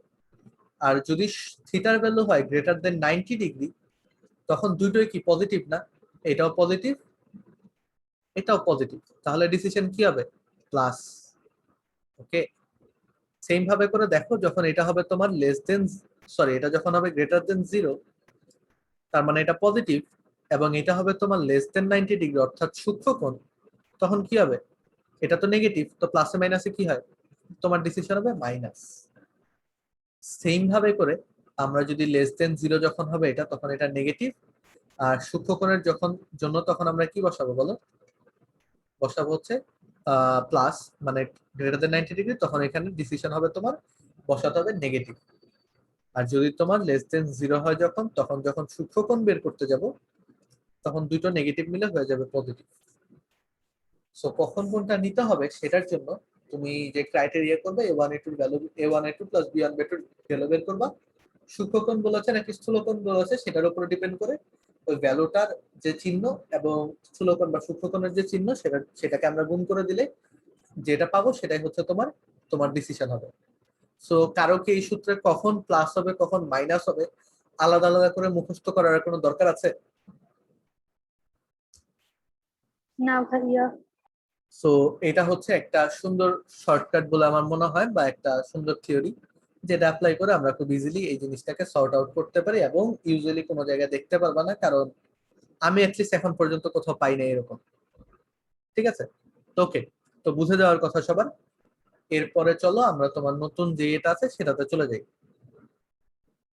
আর যদি থিটার ভ্যালু হয় গ্রেটার দেন 90 ডিগ্রি, তখন দুটোই কি পজিটিভ না? এটাও পজিটিভ, এটাও পজিটিভ, তাহলে ডিসিশন কি হবে? প্লাস। ওকে, সেম ভাবে করে দেখো, যখন এটা হবে তোমার লেস দেন, সরি, এটা যখন হবে গ্রেটার দেন 0, তার মানে এটা পজিটিভ, এবং এটা হবে তোমার লেস দেন 90 ডিগ্রি অর্থাৎ সূক্ষ্মকোণ, তখন কি হবে? এটা তো নেগেটিভ, তো প্লাসে মাইনাসে কি হয়? তোমার ডিসিশন হবে মাইনাস। সেম ভাবে করে আমরা যদি লেস দেন 0 যখন হবে এটা, তখন এটা নেগেটিভ, আর সূক্ষ্মকোণের যখন জন্য তখন আমরা কি বসাবো বলো? বসাবো হচ্ছে প্লাস, মানে গ্রেটার দেন 90 ডিগ্রি, তখন এখানে ডিসিশন হবে তোমার বসাতে হবে নেগেটিভ। আর যদি তোমার লেস দেন 0 হয় যখন, তখন যখন সূক্ষ্মকোণ বের করতে যাব, তখন দুটো নেগেটিভ মিলে হয়ে যাবে পজিটিভ। সো কখন কোনটা নিতে হবে সেটার জন্য তুমি যে ক্রাইটেরিয়া করবে, A1 A2 value, A1 A2 plus B1 B2 value বের করবা। সূক্ষ্মকোণ বলেছে নাকি স্থূলকোণ বলেছে সেটার উপর ডিপেন্ড করে ওই ভ্যালুটার যে চিহ্ন এবং স্থূলকোণ বা সূক্ষ্মকোণের যে চিহ্ন সেটাকে আমরা গুণ করে দিলে যেটা পাবো সেটাই হচ্ছে তোমার তোমার ডিসিশন হবে। সো কারো কি এই সূত্রে কখন প্লাস হবে কখন মাইনাস হবে আলাদা আলাদা করে মুখস্থ করার কোনো দরকার আছে? না ভাইয়া। সো এটা হচ্ছে একটা সুন্দর শর্টকাট বলে আমার মনে হয়, বা একটা সুন্দর থিওরি, যেটা অ্যাপ্লাই করে আমরা খুব ইজিলি এই জিনিসটাকে সর্ট আউট করতে পারি, এবং ইউজুয়ালি কোনো জায়গায় দেখতে পারবা না, কারণ আমি অ্যাটলিস্ট এখন পর্যন্ত কোথাও পাই না এরকম। ঠিক আছে, তো ওকে, তো বুঝে যাওয়ার কথা সবার। এরপরে চলো আমরা তোমার নতুন যে এটা আছে সেটাতে চলে যাই।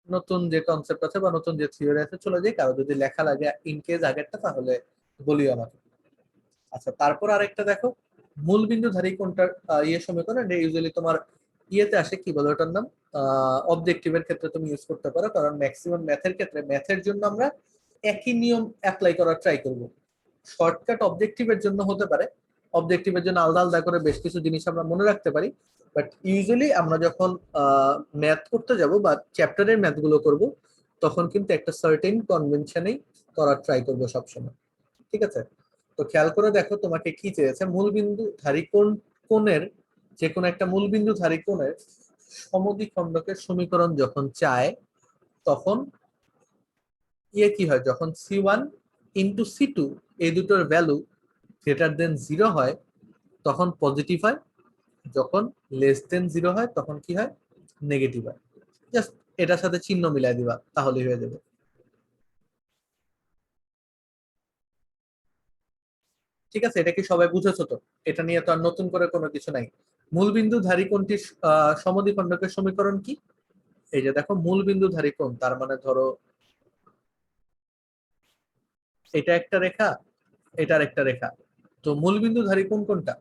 নতুন যে কনসেপ্ট আছে বা নতুন যে থিওরি আছে চলে যাই, কারো যদি লেখা লাগে ইন কেস আগেরটা, তাহলে বলিও আমাকে। আচ্ছা, তারপর আরেকটা দেখো, মূল বিন্দুধারী কোণটার ইয়ে সমীকরণ, এটা ইউজুয়ালি তোমার ইয়েতে আসে, কি বলে ওটার নাম, অবজেক্টিভের ক্ষেত্রে তুমি ইউজ করতে পারো, কারণ ম্যাক্সিমাম ম্যাথের ক্ষেত্রে, ম্যাথের জন্য আমরা একই নিয়ম অ্যাপ্লাই করার ট্রাই করব। শর্টকাট অবজেক্টিভের জন্য হতে পারে, অবজেক্টিভের জন্য আলাদা আলাদা করে বেশ কিছু জিনিস আমরা মনে রাখতে পারি, বাট ইউজুয়ালি আমরা যখন ম্যাথ করতে যাব বা চ্যাপ্টারের ম্যাথগুলো করব, তখন কিন্তু একটা সার্টেন কনভেনশনেই করার ট্রাই করব সবসময়। ঠিক আছে, তো খেয়াল করে দেখো তোমাকে কি চেয়েছে। মূলবিন্দু ধারী কোণের যে কোনো একটা মূলবিন্দু ধারী কোণের সমদ্বিখণ্ডকের সমীকরণ যখন চায়, তখন কি হয়, যখন C1 ইন্টু C2 এই দুটোর ভ্যালু গ্রেটার দেন 0 হয় তখন পজিটিভ হয়, যখন লেস দেন 0 হয় তখন কি হয়, নেগেটিভ হয়। জাস্ট এটার সাথে চিহ্ন মিলাই দিবা তাহলেই হয়ে যাবে। ঠিক আছে, এটা কি সবাই বুঝেছো তো? এটা নিয়ে তো আর নতুন করে কোনো কিছু নাই। মূলবিন্দু ধারী কোণটির সমদ্বিখণ্ডকের সমীকরণ কি? এই যে দেখো, মূলবিন্দু ধারী কোণ, তার মানে ধরো এটা একটা রেখা, এটার একটা রেখা। তো মূলবিন্দু ধারী কোণ কোনটা?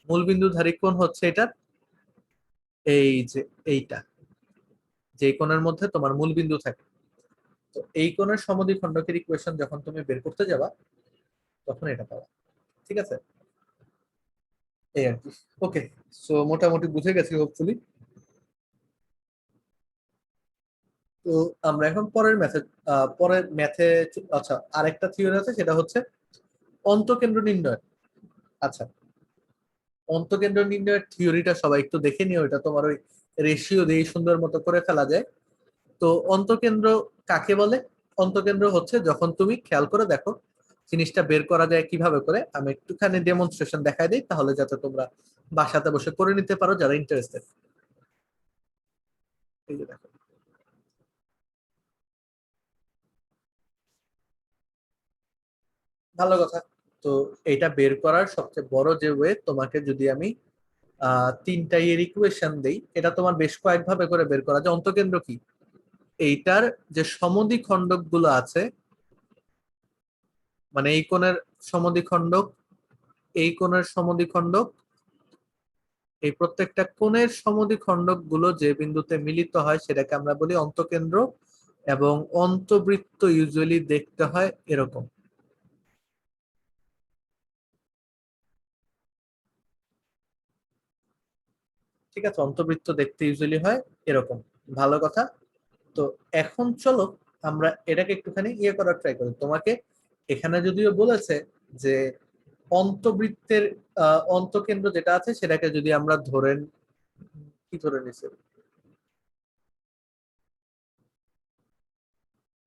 মূলবিন্দু ধারী কোণ হচ্ছে এটা, এই যে এইটা, যে কোণের মধ্যে তোমার মূলবিন্দু থাকে। তো এই কোণের সমদ্বিখণ্ডকের ইকুয়েশন যখন তুমি বের করতে যাবা, তখন এটা পাবা। ঠিক আছে, এই আর কি। ওকে, সো মোটামুটি বুঝে গেছি হোপফুলি। তো আমরা এখন পরের ম্যাথে, আচ্ছা আরেকটা থিওরি আছে, সেটা হচ্ছে অন্তকেন্দ্র নির্ণয়। আচ্ছা, অন্তকেন্দ্র নির্ণয়ের থিওরিটা সবাই একটু দেখে নিও, এটা তোমার ওই রেশিও দিয়ে সুন্দর মতো করে ফেলা যায়। তো অন্তকেন্দ্র কাকে বলে? অন্তকেন্দ্র হচ্ছে, যখন তুমি খেয়াল করে দেখো জিনিসটা বের করা যায় কিভাবে করে, আমি একটুখানি ডেমনস্ট্রেশন দেখাই দিই, তাহলে যাতে তোমরা বাসাতে বসে করে নিতে পারো যারা ইন্টারেস্টেড। এই যে দেখো, ভালো কথা। তো এটা বের করার সবচেয়ে বড় যে ওয়ে, তোমাকে যদি আমি তিনটা এর ইকুয়েশন দেই, এটা তোমার বেশ কয়েকভাবে করে বের করা যায়। অন্তকেন্দ্র কি, এইটার যে সমদ্বিখণ্ডক গুলো আছে, মানে এই কোণের সমদ্বিখণ্ডক, এই কোণের সমদ্বিখণ্ডক, এই প্রত্যেকটা কোণের সমদ্বিখণ্ডক গুলো যে বিন্দুতে মিলিত হয় সেটাকে আমরা বলি অন্তকেন্দ্র। এবং অন্তবৃত্ত ইউজুয়ালি দেখতে হয় এরকম। ঠিক আছে, অন্তবৃত্ত দেখতে ইউজুয়ালি হয় এরকম। ভালো কথা। তো এখন চলো আমরা এটাকে একটুখানি করার ট্রাই করি। তোমাকে এখানে যদিও বলেছে যে অন্তবৃত্তের অন্তকেন্দ্র যেটা আছে সেটাকে যদি আমরা ধরেন, কি ধরে নিছে,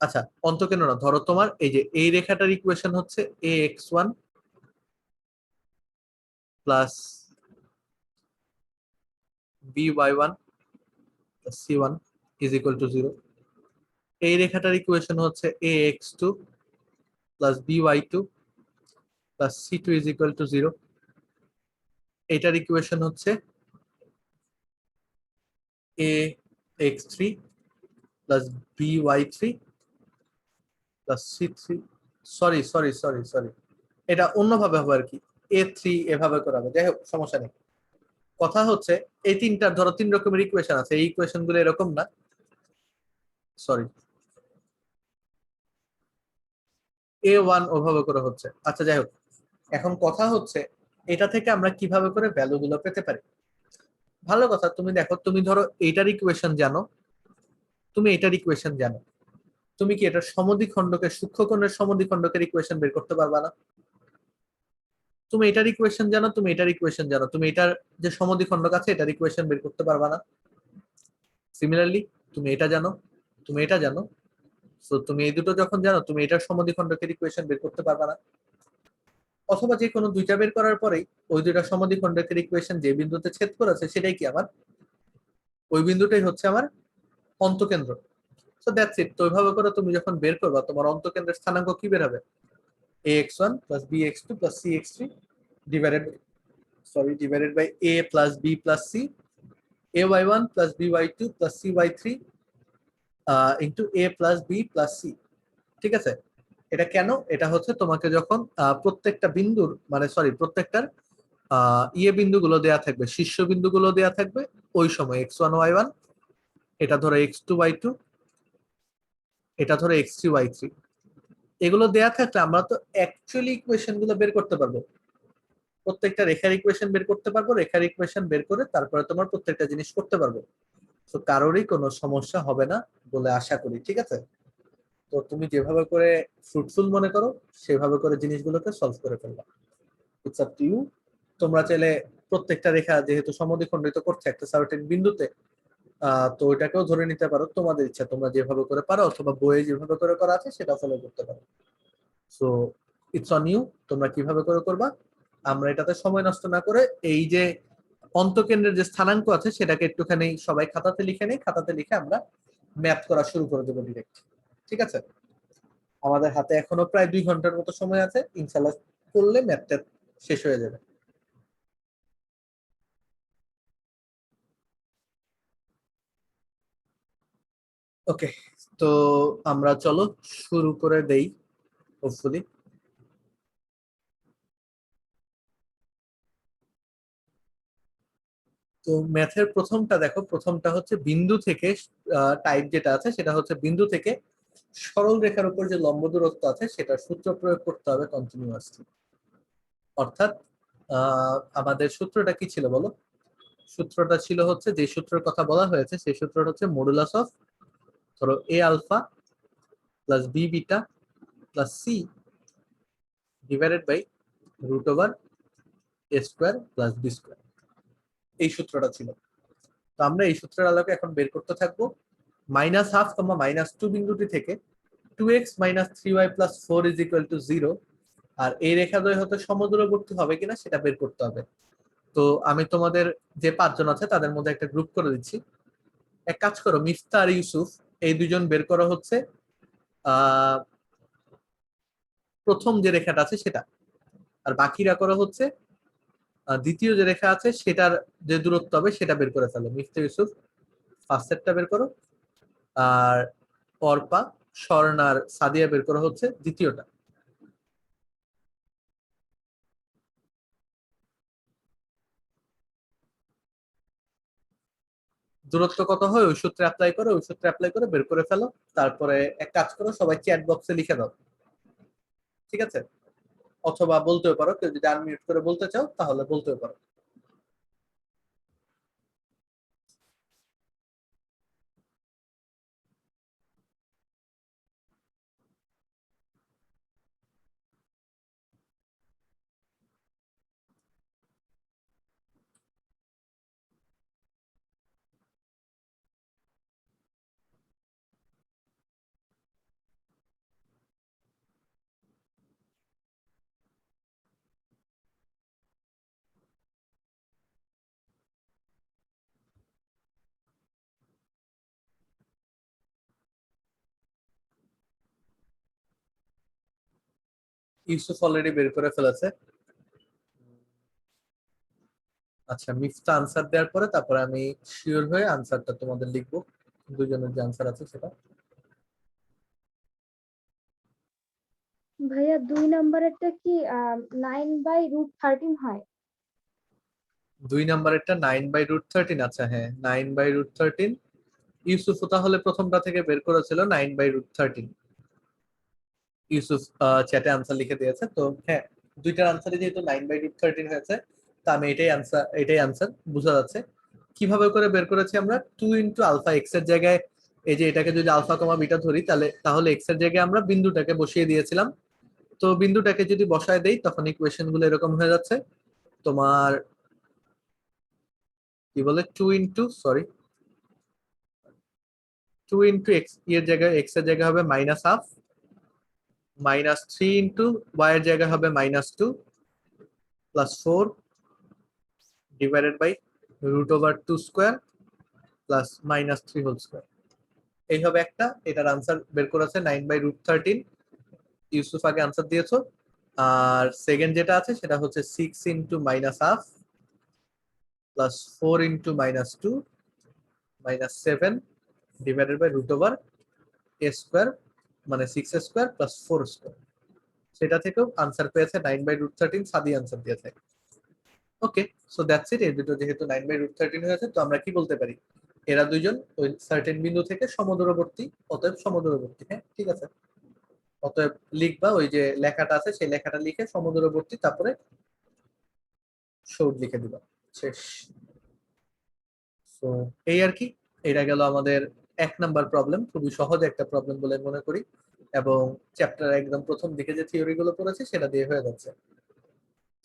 আচ্ছা অন্তকেন্দ্র না, ধরো তোমার এই যে এই রেখাটার ইকুয়েশন হচ্ছে ax1 plus by1 plus c1 is equal to 0। এই রেখাটার ইকুয়েশন হচ্ছে ax2 plus by2 plus c2 is equal to 0। এটার ইকুয়েশন হচ্ছে ax3 plus by3 plus c3, sorry sorry sorry sorry, এটা অন্যভাবে হবে আর কি, a3 এভাবে করা হবে। যাই হোক, সমস্যা নেই। কথা হচ্ছে এই তিনটার ধরো তিন রকমের ইকুয়েশন আছে, এই ইকুয়েশন গুলো এরকম না, সরি, a1 ওভাবে করে হচ্ছে। আচ্ছা যাই হোক, এখন কথা হচ্ছে এটা থেকে আমরা কিভাবে করে ভ্যালু গুলো পেতে পারি। ভালো কথা, তুমি দেখো, তুমি ধরো এইটার ইকুয়েশন জানো, তুমি এটার ইকুয়েশন জানো, তুমি কি এটা সমদ্বিখণ্ডকের সূক্ষ্মকোণের সমদ্বিখণ্ডকের ইকুয়েশন বের করতে পারবা না? তুমি এটার ইকুয়েশন জানো, তুমি এটার ইকুয়েশন জানো, তুমি এটার যে সমদ্বিখণ্ডক আছে এটার ইকুয়েশন বের করতে পারবা না? সিমিলারলি তুমি এটা জানো, তুমি এটা জানো, তো তুমি এই দুটো যখন জানো, তুমি এটার সমদ্বিখণ্ডকের ইকুয়েশন বের করতে পারবা না? অথবা যে কোনো দুইটা বের করার পরেই ওই দুইটা সমদ্বিখণ্ডকের ইকুয়েশন যে বিন্দুতে ছেদ করেছে সেটাই কি আমার, ওই বিন্দুটাই হচ্ছে আমার অন্তকেন্দ্র। So that's it. তো ওইভাবে করে তুমি যখন বের করবা, তোমার অন্তকেন্দ্রের স্থানাঙ্ক কি বের হবে, ax1 plus bx2 plus cx3 divided, sorry, divided by a plus b plus c, ay1 plus by2 plus cy3 into a plus b plus c। ঠিক আছে, এটা কেন? এটা হচ্ছে তোমাকে যখন প্রত্যেকটা বিন্দুর, মানে সরি, প্রত্যেকটার বিন্দুগুলো দেয়া থাকবে, শীর্ষ বিন্দুগুলো দেয়া থাকবে, ওই সময় x1 y1, এটা ধরো x2 y2, এটা ধরো x3 y3। এগুলো দেয়া থাকলে আমরা তো অ্যাকচুয়ালি ইকুয়েশন গুলো বের করতে পারবো, প্রত্যেকটা রেখার ইকুয়েশন বের করতে পারবো, রেখার ইকুয়েশন বের করে তারপরে তোমার প্রত্যেকটা জিনিস করতে পারবো। তো কারোরই কোনো সমস্যা হবে না বলে আশা করি, ঠিক আছে? তো তুমি যেভাবে করে ফ্রুটফুল মনে করো সেভাবে করে জিনিসগুলোকে সলভ করে ফেলবা। It's up to you. তোমরা চাইলে প্রত্যেকটা রেখা যেহেতু সমদ্বিখণ্ডিত করছে একটা সার্টেন বিন্দুতে, তো ওইটাকেও ধরে নিতে পারো, তোমাদের ইচ্ছা, তোমরা যেভাবে করে পারো অথবা বইয়ে যেভাবে করে করা আছে সেটা ফলো করতে পারো। সো ইটস অন ইউ, তোমরা কিভাবে করে করবা। আমরা এটাতে সময় নষ্ট না করে এই যে অন্তকেন্দ্রের যে স্থানাঙ্ক আছে সেটাকে একটুখানি সবাই খাতাতে লিখে নেই, খাতাতে লিখে আমরা ম্যাথ করা শুরু করে দেবো ডিরেক্ট, ঠিক আছে? আমাদের হাতে এখনো প্রায় 2 ঘন্টার মতো সময় আছে, ইনশাল্লাহ করলে ম্যাথটা শেষ হয়ে যাবে। ওকে, তো আমরা চলো শুরু করে দেই হোপফুলি। তো ম্যাথের প্রথমটা দেখো, প্রথমটা হচ্ছে বিন্দু থেকে, টাইপ যেটা আছে সেটা হচ্ছে বিন্দু থেকে সরল রেখার উপর যে লম্ব দূরত্ব আছে সেটার সূত্র প্রয়োগ করতে হবে কন্টিনিউয়াসলি। অর্থাৎ আমাদের সূত্রটা কি ছিল বলো? সূত্রটা ছিল হচ্ছে, যে সূত্রের কথা বলা হয়েছে সেই সূত্রটা হচ্ছে মডুলাস অফ, ধরো A alpha plus B beta plus C divided by root over A square plus B square. এই সূত্রটা ছিল। তো আমরা এই সূত্রের আলোকে এখন বের করতে থাকবো -12, -2 বিন্দুটি থেকে 2x - 3y + 4 = 0, আর এই রেখাদ্বয় হতে সমদূরবর্তী হবে কিনা সেটা বের করতে হবে। তো আমি তোমাদের যে 5 জন আছে তাদের মধ্যে একটা গ্রুপ করে দিচ্ছি। এক কাজ করো, মিফতা আর ইউসুফ এই দুজন বের করা হচ্ছে আহ প্রথম যে রেখাটা আছে সেটা, আর বাকিরা করা হচ্ছে দ্বিতীয় যে রেখা আছে সেটার যে দূরত্ব হবে সেটা বের করে ফেলো। মিফতা ইউসুফ ফার্স্ট সেটটা বের করো, আর অর্পা স্বর্ণার সাদিয়া বের করা হচ্ছে দ্বিতীয়টা। দূরত্ব কত হয় ওই সূত্রে অ্যাপ্লাই করো, ওই সূত্রে অ্যাপ্লাই করে বের করে ফেলো। তারপরে এক কাজ করো, সবাই চ্যাট বক্সে লিখে দাও, ঠিক আছে? অথবা বলতেও পারো, কেউ যদি আনমিউট করে বলতে চাও তাহলে বলতেও পারো। ইউসুফ অলরেডি বের করে ফেলেছে। আচ্ছা, মিফতা আনসার দেওয়ার পরে তারপরে আমি শিওর হয়ে আনসারটা তোমাদের লিখবো, দুজনের যে আনসার আছে সেটা। ভাইয়া 2 নম্বরেরটা কি 9/√13 হয়? 2 নম্বরেরটা 9/√13, আচ্ছা হ্যাঁ 9/√13। ইউসুফ তাহলে প্রথমটা থেকে বের করেছিল 9/√13। ইউসুফ চ্যাটে আনসার লিখে দিয়েছে। তো হ্যাঁ, দুইটার আনসারে যেহেতু 9/√13 হয়েছে, তা আমি এটাই আনসার বোঝা যাচ্ছে। কিভাবে করে বের করেছি আমরা? 2 × α, এক্স এর জায়গায়, এই যে এটাকে যদি আলফা কমা বিটা ধরি তাহলে তাহলে এক্স এর জায়গায় আমরা বিন্দুটাকে বসিয়ে দিয়েছিলাম। তো বিন্দুটাকে যদি বসায় দেই তখন ইকুয়েশন গুলো এরকম হয়ে যাচ্ছে তোমার, কি বলে, 2 × এর জায়গায় এক্স এর জায়গায় হবে -1/2, -3 × y এর জায়গায় হবে -2 +4 divided by √2² plus -3 whole square. এই হবে একটা, এটার আনসার বের করেছে 9/√13। ইউসুফ আগে আনসার দিয়েছো। আর সেকেন্ড যেটা আছে সেটা হচ্ছে 6 × -1/2 প্লাস 4 × -2 -7 ডিভাইডেড বাই √a² মানে 6² প্লাস 4²। সেটা থেকেও আনসার পেয়েছে 9/√13, সাদি আনসার দিয়েছে। ওকে, সো দ্যাটস ইট। এই দুটো যেহেতু 9/√13 হয়েছে, তো আমরা কি বলতে পারি? এরা দুইজন ওই সার্টেন বিন্দু থেকে সমদূরবর্তী, অতএব সমদূরবর্তী। হ্যাঁ, ঠিক আছে। অতএব লিখবা ওই যে লেখাটা আছে সেই লেখাটা লিখে সমুদ্রবর্তী তারপরে সৌদ লিখে দিবা, শেষ। তো এই আর কি, এটা গেল আমাদের 1 নাম্বার প্রবলেম, খুবই সহজ একটা প্রবলেম বলে মনে করি, এবং চ্যাপ্টার একদম প্রথম দিকে যে থিওরি গুলো পড়েছে সেটা দিয়ে হয়ে যাচ্ছে।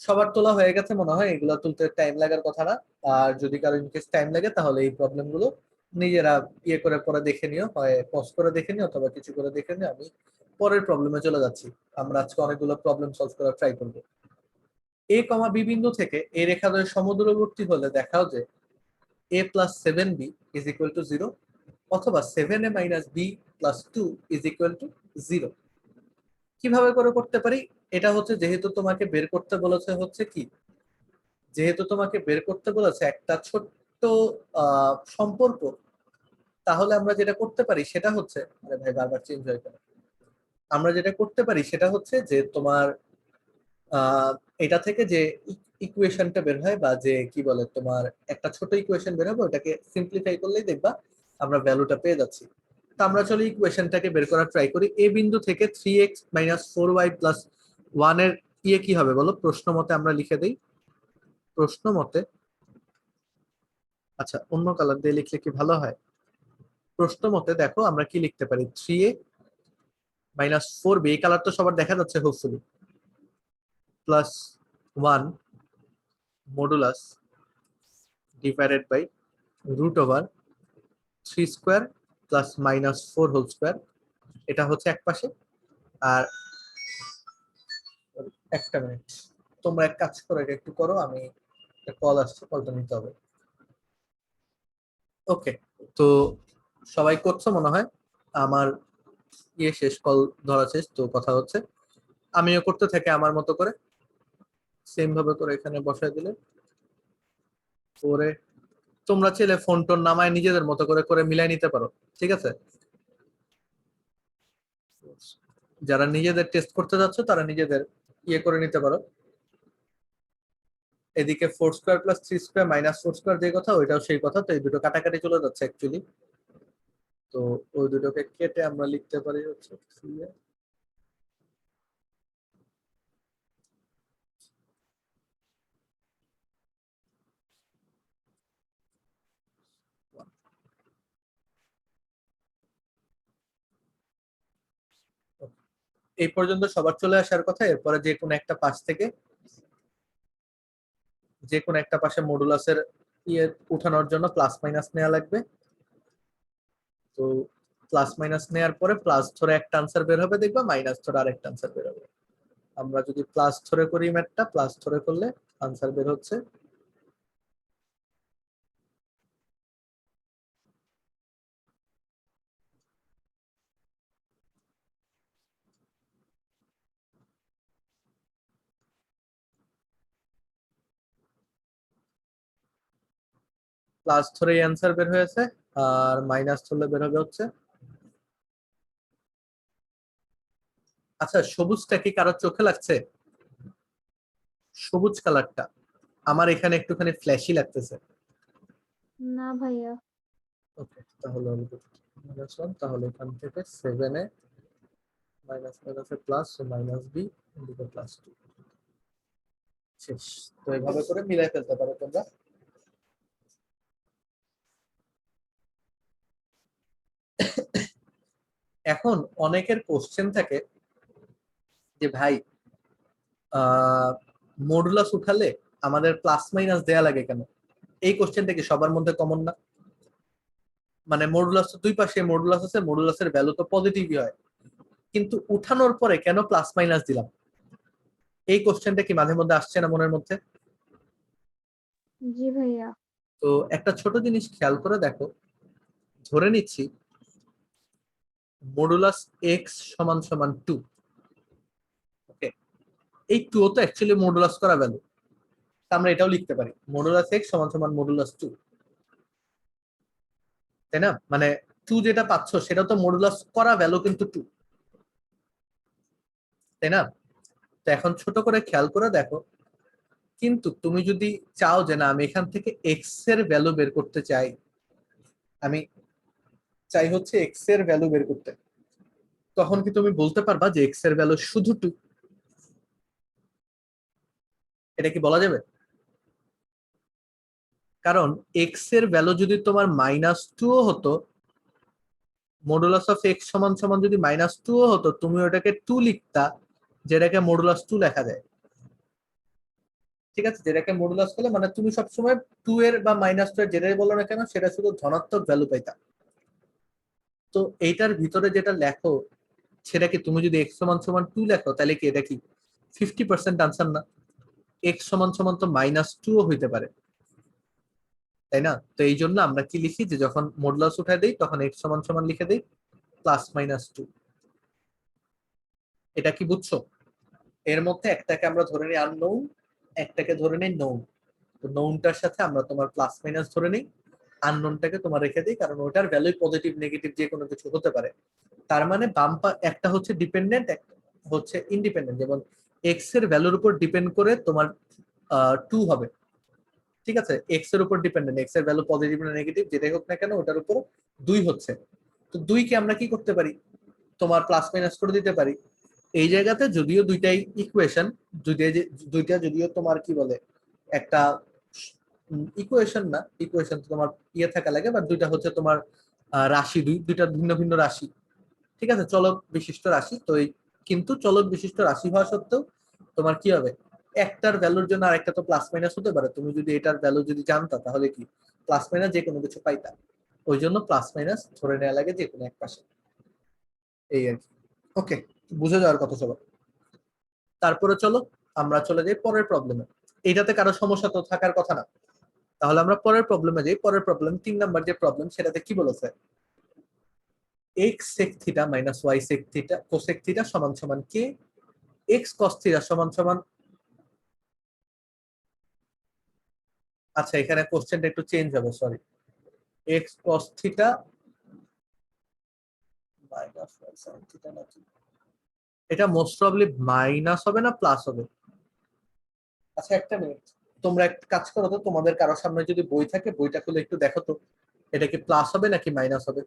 সবার তোলা হয়ে গেছে মনে হয়, এগুলো তুলতে টাইম লাগার কথা না। আর যদি কারো ইনকেস টাইম লাগে তাহলে এই প্রবলেম গুলো নিজেরা ইয়ে করে পরে দেখে নিও, হয় পজ করে দেখে নিও অথবা কিছু করে দেখে নিও। আমি পরের প্রবলেমে চলে যাচ্ছি। আমরা আজকে অনেকগুলো প্রবলেম সলভ করার ট্রাই করবো। এ কমা বি বিন্দু থেকে এই রেখাদ্বয় সমদূরবর্তী হলে দেখাও যে a plus 7b is equal to 0 অথবা 7a minus b plus 2 is equal to 0। কিভাবে করে করতে পারি? এটা হচ্ছে যেহেতু তোমাকে বের করতে বলেছে হচ্ছে কি, যেহেতু তোমাকে বের করতে বলেছে একটা ছোট্ট সম্পর্ক, তাহলে আমরা যেটা করতে পারি সেটা হচ্ছে, আরে ভাই বারবার চেঞ্জ হয়ে গেল, আমরা যেটা করতে পারি সেটা হচ্ছে যে তোমার আহ এটা থেকে যে ইকুয়েশনটা বের হয় বা যে কি বলে তোমার একটা ছোট ইকুয়েশন বের হবে, ওটাকে সিম্পলিফাই করলেই দেখবা আমরা ভ্যালুটা পেয়ে যাচ্ছি। তো আমরা চলো ইকুয়েশনটাকে বের করার ট্রাই করি। এ বিন্দু থেকে 3x মাইনাস 4y প্লাস 1 এর ইয়ে কি হবে বলো, প্রশ্ন মতে আমরা লিখে দিই। প্রশ্ন মতে, আচ্ছা অন্য কালার দিয়ে লিখলে কি ভালো হয়? প্রশ্ন মতে দেখো আমরা কি লিখতে পারি, 3a মাইনাস 4b, এই কালার তো সবার দেখা যাচ্ছে hopefully, plus 1 modulus divided by root over 3 square plus minus 4 whole square. এটা হচ্ছে এক পাশে। আর একটা মিনিট, তোমরা এক কাজ করে এটা একটু করো, আমি কল আসছে, কলটা নিতে হবে। ওকে, তো সবাই করছো মনে হয়, আমার ইয়ে শেষ, কল ধরা শেষ, তো কথা হচ্ছে আমিও করতে থাকি আমার মতো করে, সেম ভাবে করে এখানে বসাই দিলে পরে তোমরা চাইলে ফোন টোন নামায় নিজেদের মতো করে করে মিলাই নিতে পারো, ঠিক আছে? যারা নিজেদের টেস্ট করতে যাচ্ছ তারা নিজেদের ইয়ে করে নিতে পারো। এদিকে 4 square plus 3 square minus 4 square যে কথা, ওইটাও সেই কথা, তো এই দুটো কাটাকাটি চলে যাচ্ছে অ্যাকচুয়ালি। তো ওই দুটোকে কেটে আমরা লিখতে পারি হচ্ছে 3a। এই পর্যন্ত সবার চলে আসার কথা। এরপরে যে কোনো একটা পাশ থেকে, যে কোনো একটা পাশে মডুলাসের ইয়ে উঠানোর জন্য প্লাস মাইনাস নেওয়া লাগবে। তো প্লাস মাইনাস নেওয়ার পরে প্লাস ধরে একটা আনসার বের হবে দেখবা, মাইনাস ধরে আরেকটা আনসার বের হবে। আমরা যদি প্লাস ধরে করি ম্যাথটা, প্লাস ধরে করলে আনসার বের হচ্ছে প্লাস ধরে অ্যান্সার বের হয়েছে, আর মাইনাস ধরলে বের হবে হচ্ছে। আচ্ছা সবুজটা কি কারোর চোখে লাগছে? সবুজ কালারটা আমার এখানে একটুখানি ফ্ল্যাশি লাগতেছে। না ভাইয়া। ওকে, তাহলে -1, তাহলে এখান থেকে 7 এ মাইনাস মাইনাসে প্লাস, মাইনাস বি এদিকে +2, শেষ। তো এইভাবে করে মিলাই ফেলতে পারো তোমরা। এখন অনেকের কোশ্চেন থাকে যে ভাই মডুলাস উঠালে আমাদের প্লাস মাইনাস দেয়া লাগে কেন? এই কোশ্চেনটা কি সবার মধ্যে কমন না? মানে মডুলাস তো দুই পাশে মডুলাস আছে, মডুলাসের ভ্যালু তো পজিটিভই হয়, কিন্তু উঠানোর পরে কেন প্লাস মাইনাস দিলাম? এই কোশ্চেনটা কি মাঝে মধ্যে আসছে না মনের মধ্যে? জি ভাইয়া। তো একটা ছোট জিনিস খেয়াল করে দেখো, ধরে নিচ্ছি মডুলাস এক্স সমান সমান 2। ওকে, এই 2 তো অ্যাকচুয়ালি মডুলাস করা ভ্যালু, আমরা এটাও লিখতে পারি মডুলাস এক্স সমান সমান মডুলাস 2, তাই না? মানে 2 যেটা পাচ্ছ সেটা তো মডুলাস করা ভ্যালু কিন্তু 2, তাই না? তো এখন ছোট করে খেয়াল করে দেখো, কিন্তু তুমি যদি চাও যে না আমি এখান থেকে এক্স এর ভ্যালু বের করতে চাই, আমি চাই হচ্ছে এক্স এর ভ্যালু বের করতে, তখন কি তুমি বলতে পারবা যে এক্স এর ভ্যালু শুধু 2? এটা কি বলা যাবে? কারণ এক্স এর ভ্যালু যদি তোমার -2 হতো, মডুলাস অফ এক্স সমান সমান যদি -2 হতো, তুমি ওটাকে 2 লিখতা, যেটাকে মডুলাস 2 লেখা যায়। ঠিক আছে, যেটাকে মডুলাস করলে মানে তুমি সবসময় 2 এর বা -2 এর যেটাই বলো না কেন সেটা শুধু ধনাত্মক ভ্যালু পাইতা। তো এইটার ভিতরে যেটা লেখো সেটা কি তুমি যদি এক্স সমান সমান 2 লেখো তাহলে কি এটা কি 50% আনসার না? এক্স সমান সমান তো -2 হইতে পারে, তাই না? তো এই জন্য আমরা কি লিখি যে যখন মডুলাস উঠাই দেই তখন এক্স সমান সমান লিখে দেই +-2। এটা কি বুঝছো? এর মধ্যে একটাকে আমরা ধরে নিই আননোন, একটাকে ধরে নিই নোন। তো নোনটার সাথে আমরা তোমার প্লাস মাইনাস ধরে নিই, আননোনটাকে তোমার রেখে দিই, কারণ ওটার ভ্যালুই পজিটিভ নেগেটিভ যে কোনো কিছু হতে পারে। তার মানে একটা হচ্ছে ডিপেন্ডেন্ট, একটা হচ্ছে ইন্ডিপেন্ডেন্ট। যেমন এক্স এর ভ্যালুর উপর ডিপেন্ড করে তোমার 2 হবে। ঠিক আছে, এক্স এর উপর ডিপেন্ডেন্ট, এক্স এর ভ্যালু পজিটিভ না নেগেটিভ যেটাই হোক না কেন ওটার উপর 2 হচ্ছে। তো 2 কে আমরা কি করতে পারি, তোমার প্লাস মাইনাস করে দিতে পারি। এই জায়গাতে যদিও দুইটাই ইকুয়েশন, দুইটা যদিও তোমার কি বলে একটা ইকুয়েশন না, ইকুয়েশন তো তোমার ইয়ে থাকা লাগে, বাট দুইটা হচ্ছে তোমার রাশি, দুইটা ভিন্ন ভিন্ন রাশি। ঠিক আছে, চলক বিশিষ্ট রাশি। তো এই কিন্তু চলক বিশিষ্ট রাশি হওয়া সত্ত্বেও তোমার কি হবে, একটার ভ্যালুর জন্য আরেকটা তো প্লাস মাইনাস হতে পারে। তুমি যদি এটার ভ্যালু যদি জানতা তাহলে কি প্লাস মাইনাস যে কোনো কিছু পাইতা। ওই জন্য প্লাস মাইনাস ধরে নেওয়া লাগে যে কোনো এক পাশে। এই আর কি। ওকে, বুঝে যাওয়ার কথা চলো। তারপরে চলো আমরা চলে যাই পরের প্রবলেমে। এইটাতে কারো সমস্যা তো থাকার কথা না। তাহলে আমরা পরের প্রবলেমে যাই। পরের প্রবলেম 3 নাম্বার যে প্রবলেম সেটাতে কি বলেছে, x sec theta minus y sec theta cosec theta সমান সমান কে, এক্স কস থিটা সমান সমান, আচ্ছা এখানে কোশ্চেনটা একটু চেঞ্জ হবে, sorry, x cos theta minus y sine theta নাকি, এটা মোস্ট প্রবাবলি মাইনাস হবে না প্লাস হবে। আচ্ছা একটা মিনিট, তোমরা একটা কাজ করো তো, তোমাদের কারোর সামনে যদি বই থাকে বইটা খুলে একটু দেখো তো এটা কি প্লাস হবে নাকি মাইনাস হবে।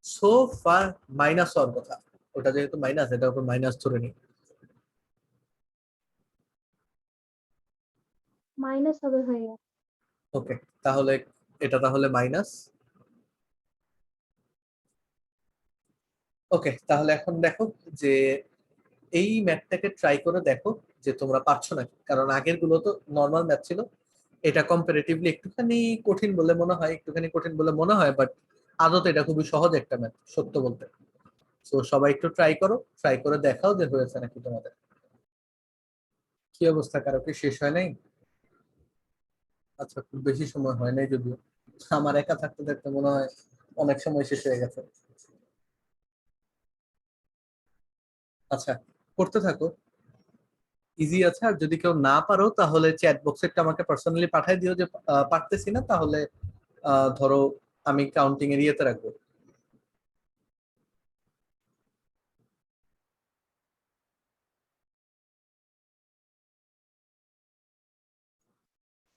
সো ফার মাইনাস হওয়ার কথা, ওটা যেহেতু মাইনাস এটার উপর মাইনাস ধরে নি। মাইনাস হবে ভাইয়া। ওকে, তাহলে এটা তাহলে মাইনাস। ওকে, তাহলে এখন দেখো যে এই ম্যাথটাকে ট্রাই করে দেখো যে তোমরা পারছো নাকি, কারণ আগের গুলো তো নর্মাল ম্যাথ ছিল, এটা কম্পারেটিভলি একটুখানি কঠিন বলে মনে হয়, একটুখানি কঠিন বলে মনে হয়, বাট আদতে এটা খুবই সহজ একটা ম্যাথ সত্য বলতে। তো সবাই একটু ট্রাই করো, ট্রাই করে দেখাও যে হয়েছে নাকি তোমাদের। কি অবস্থা, কারো কি শেষ হয় নাই? আচ্ছা, খুব বেশি সময় হয় নাই যদিও, আমার একা থাকতে থাকতে মনে হয় অনেক সময় শেষ হয়ে গেছে। আচ্ছা, করতে থাকো, ইজি আছে। আর যদি কেউ না পারো তাহলে চ্যাট বক্সে একটা আমাকে পার্সোনালি পাঠিয়ে দিও যে পারতেছি না, তাহলে ধরো আমি কাউন্টিং এর ইয়েতে রাখবো।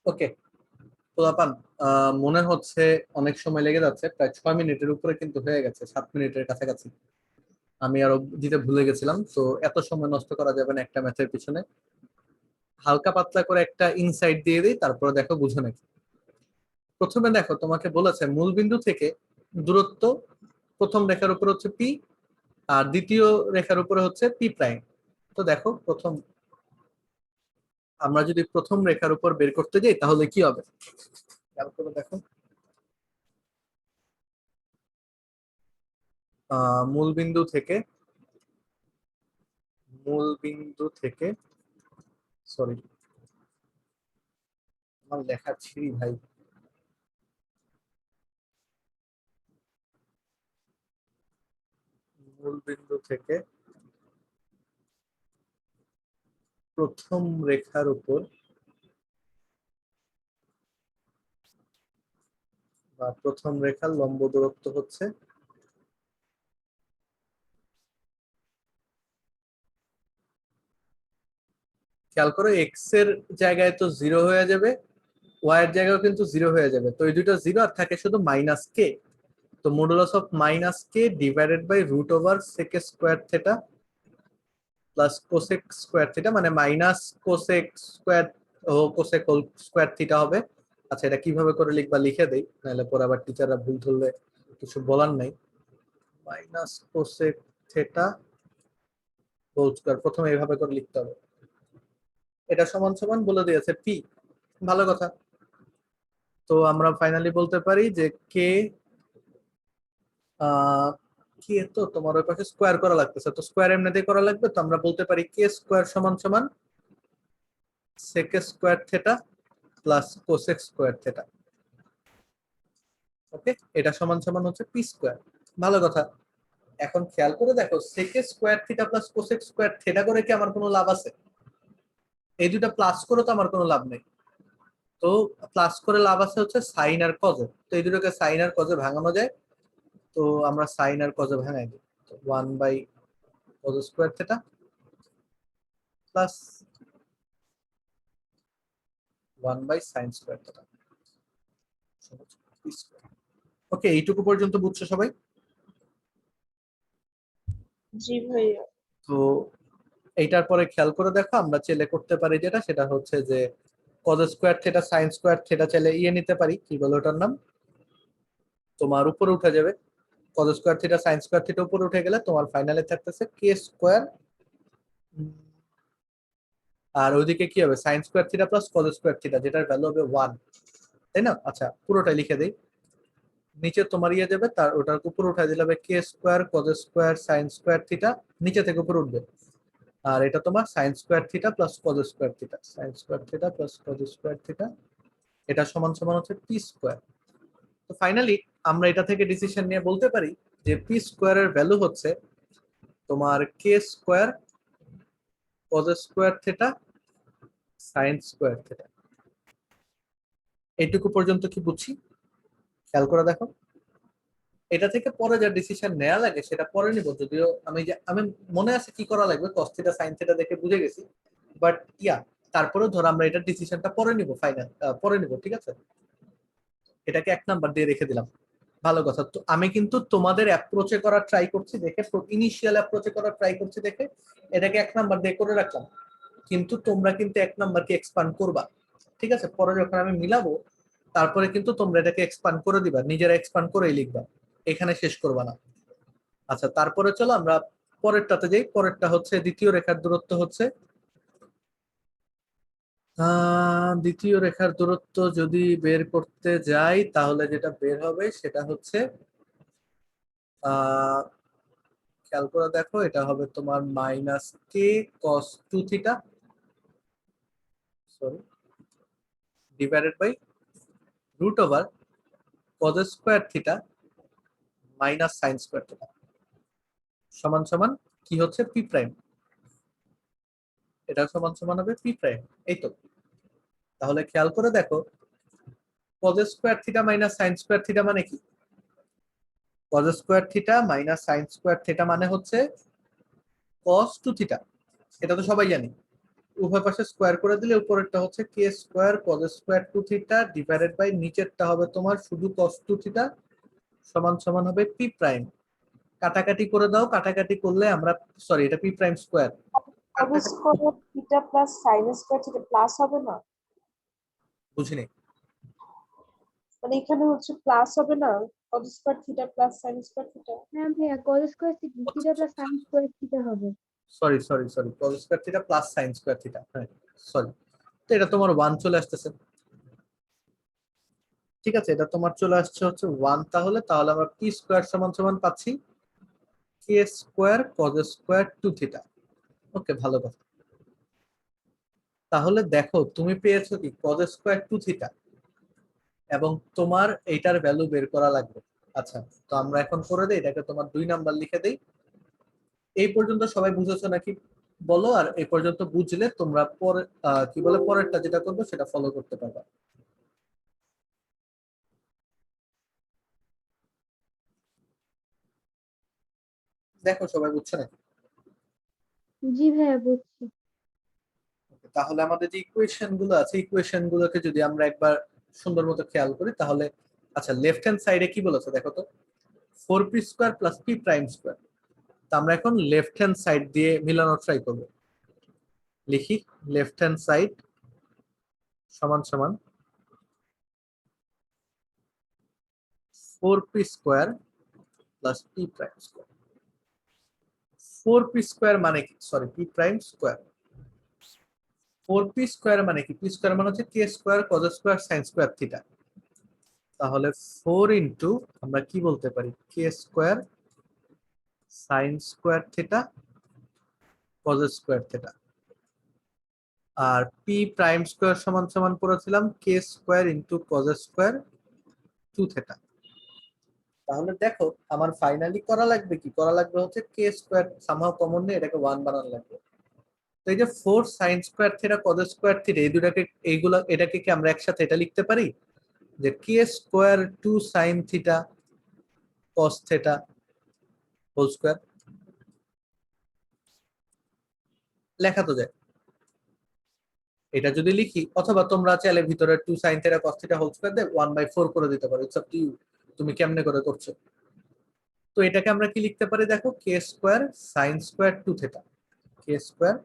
ওকে পোলাপান, মনে হচ্ছে অনেক সময় লেগে যাচ্ছে, প্রায় 6 মিনিটের উপরে কিন্তু হয়ে গেছে, 7 মিনিটের কাছাকাছি। আমি আরো দিতে ভুলে গেছিলাম, তো এত সময় নষ্ট করা যাবে না একটা ম্যাচের পিছনে। হালকা পাতলা করে একটা ইনসাইট দিয়ে দিই, তারপরে দেখো বুঝে নাকি। প্রথমে দেখো তোমাকে বলেছে মূল বিন্দু থেকে দূরত্ব প্রথম রেখার উপর হচ্ছে পি, আর দ্বিতীয় রেখার উপরে হচ্ছে পি প্রাইম। তো দেখো আমরা যদি প্রথম রেখার উপর বের করতে যাই তাহলে কি হবে, খেয়াল করে দেখো। মূল বিন্দু থেকে, মূল বিন্দু থেকে, সরি আমার লেখা ছিঁড়ি ভাই। মূল বিন্দু থেকে প্রথম রেখার উপর বা প্রথম রেখার লম্ব দূরত্ব হচ্ছে খেয়াল করো এক্স এর জায়গায় তো 0 হয়ে যাবে, ওয়াই এর জায়গায় কিন্তু 0 হয়ে যাবে, তো এই দুটো 0 আর থাকে শুধু মাইনাস কে। তো modulus of minus k divided by root over sec square theta plus cosec square theta, মানে মাইনাস কোসেক স্কোয়ার ও কোসেক হোল স্কোয়ার থিটা হবে। আচ্ছা, এটা কিভাবে করে লিখবা লিখে দেই, নাহলে পরে আবার টিচাররা ভুল ধরলে কিছু বলার নাই। Minus cosec theta whole square প্রথমে এইভাবে করে লিখতে হবে। এটা সমান সমান বলে দিয়েছে পি। ভালো কথা। তো আমরা ফাইনালি বলতে পারি যে কে কি, তো তোমার ওই পাশে স্কোয়ার করা লাগতেছে, তো স্কোয়ার এমনিতেই করা লাগবে, তো আমরা বলতে পারি কে স্কোয়ার সমান সমান sec square theta plus cosec square theta. Okay, এটা সমান সমান হচ্ছে পি স্কোয়ার। ভালো কথা। এখন খেয়াল করে দেখো sec square theta plus cosec square theta করে কি আমার কোনো লাভ আছে? এই দুটা প্লাস করে তো আমার কোনো লাভ নেই। তো প্লাস করে লাভ আছে হচ্ছে সাইন আর কজে, তো এই দুটোকে সাইন আর কজে ভাঙানো যায়। তো আমরা সাইন আর কজে ভাঙাই দিই, তো 1 by cos square theta plus 1 by sine square theta. Okay, এইটুকু পর্যন্ত বুঝছো সবাই? জি ভাইয়া। তো এইটার পরে খেয়াল করে দেখো আমরা চাইলে করতে পারি যেটা, সেটা হচ্ছে যে cause square theta sign square theta চাইলে নিতে পারি, কি বলে ওটার নাম, তোমার উপরে উঠে যাবে। Cause square theta sine square theta উপরে উঠে গেলে তোমার ফাইনালে থাকতেছে কে স্কোয়ার, আর ওইদিকে কি হবে sign square theta plus cos square theta, যেটার ভ্যালু হবে 1, তাই না? আচ্ছা, পুরোটাই লিখে দেই। নিচে তোমার যাবে, তার ওটার উপরে উঠে দিলে হবে K square cos square sine square theta, নিচে থেকে উপরে উঠবে। আর এটা তোমার sine square theta plus cos square theta, sine square theta plus cos square theta, এটা সমান সমান হচ্ছে পি স্কোয়ার। তো ফাইনালি আমরা এটা থেকে ডিসিশন নিয়ে বলতে পারি যে পি স্কোয়ারের ভ্যালু হচ্ছে তোমার K square cos square theta sine square theta. এইটুকু পর্যন্ত কি বুঝছি? খেয়াল করে দেখো। এটা থেকে পরে যা ডিসিশন নেওয়া লাগে সেটা পরে নিব, যদিও আমি মনে আছে কি করা লাগবে, কস থিটা সাইন থিটা দেখে বুঝে গেছি, বাট তারপরেও ধর আমরা এটা ডিসিশনটা পরে নিব, ফাইনাল পরে নিব, ঠিক আছে? এটাকে 1 নাম্বার দিয়ে রেখে দিলাম। ভালো কথা। তো আমি কিন্তু তোমাদের অ্যাপ্রোচে করার ট্রাই করছি দেখে, ইনিশিয়াল অ্যাপ্রোচে করার ট্রাই করছি দেখে এটাকে 1 নাম্বার দিয়ে করে রাখলাম, কিন্তু তোমরা কিন্তু 1 নাম্বারকে এক্সপান্ড করবা, ঠিক আছে? পরে যখন আমি মিলাবো তারপরে কিন্তু তোমরা এটাকে এক্সপান্ড করে দিবা, নিজেরা এক্সপান্ড করেই লিখবা, এখানে শেষ করবা না। আচ্ছা, তারপরে চলো আমরা পরেরটাতে যাই। পরেরটা হচ্ছে দ্বিতীয় রেখার দূরত্ব হচ্ছে দ্বিতীয় রেখার দূরত্ব যদি বের করতে যাই তাহলে যেটা বের হবে সেটা হচ্ছে আহ খেয়াল করে দেখো, এটা হবে তোমার minus k cos 2 theta, sorry, divided by root over cos square theta minus sine square theta সমান সমান কি হচ্ছে পি প্রাইম। এটা সমান সমান হবে পি প্রাইম। এই তো। তাহলে খেয়াল করে দেখো cause square theta minus sine square theta মানে কি? Cause square theta minus sine square theta মানে হচ্ছে কস 2 থিটা, এটা তো সবাই জানি। উভয় পাশে স্কোয়ার করে দিলে উপরেরটা হচ্ছে K square cos square 2 theta divided by নিচেরটা হবে তোমার শুধু কস 2 থিটা সমান সমান হবে পি প্রাইম। কাটাকাটি করে দাও, কাটাকাটি করলে আমরা, সরি, এটা P prime square. Cos square theta plus sine square theta plus হবে না? বুঝিনি। মানে এখানে হচ্ছে প্লাস হবে না? Cos square theta plus sine square theta. হ্যাঁ ভাইয়া, cos square theta plus sine square theta হবে। Sorry sorry sorry, cos square theta plus sine square theta, হ্যাঁ সরি। তো এটা তোমার 1 চলে আসতেছে, ঠিক আছে? এটা তোমার চলে আসছে হচ্ছে 1, তাহলে তাহলে আমরা পি স্কোয়ার সমান সমান পাচ্ছি কে স্কোয়ার কজ স্কোয়ার 2 থিটা। ওকে, ভালো কথা। তাহলে দেখো তুমি পেয়েছো কি কজ স্কোয়ার 2 থিটা, এবং তোমার এইটার ভ্যালু বের করা লাগবে। আচ্ছা, তো আমরা এখন করে দেই, এটাকে তোমার 2 নাম্বার লিখে দেই। এই পর্যন্ত সবাই বুঝেছো নাকি বলো? আর এই পর্যন্ত বুঝলে তোমরা পরে কি বলে পরেরটা যেটা করবো সেটা ফলো করতে পারবা। দেখো সবাই বুঝছো নাকি? জি ভাইয়া, বুঝছি। তাহলে আমাদের যে ইকুয়েশন গুলো আছে ইকুয়েশন গুলোকে যদি আমরা একবার সুন্দর মতো খেয়াল করি তাহলে আচ্ছা লেফট হ্যান্ড সাইডে কি বলেছে দেখো তো 4p square plus p prime square. তো আমরা এখন লেফট হ্যান্ড সাইড দিয়ে মিলানোর ট্রাই করব। লিখি লেফট হ্যান্ড সাইড সমান সমান 4p square plus p prime square. 4p square মানে কি, sorry p prime square. 4p square মানে কি, p স্কয়ার মানে হচ্ছে k square cos square sin square theta. তাহলে 4 ইনটু আমরা কি বলতে পারি k square sin square theta cos square theta. আর p প্রাইম স্কয়ার সমান সমান পড়েছিলাম k square into cos square 2 theta. তাহলে দেখো আমার ফাইনালি করা লাগবে কি, করা লাগবে হচ্ছে k স্কয়ার সামহাও কমন নিয়ে এটাকে 1 বানানো লাগবে। তো এই যে 4 sin square theta cos square theta এই দুটাকে এইগুলা এটাকে কি আমরা একসাথে এটা লিখতে পারি যে k square 2 sin theta cos theta whole square. লেখা তো যায়। এটা যদি লিখি অথবা তোমরা চাইলে ভিতরে 2 sin theta cos theta whole square দিয়ে 1/4 করে দিতে পারো, ইটস আপ টু ইউ, তুমি কেমনে করে করছো। তো এটাকে আমরা কি লিখতে পারি দেখো k square sin square 2 theta, k square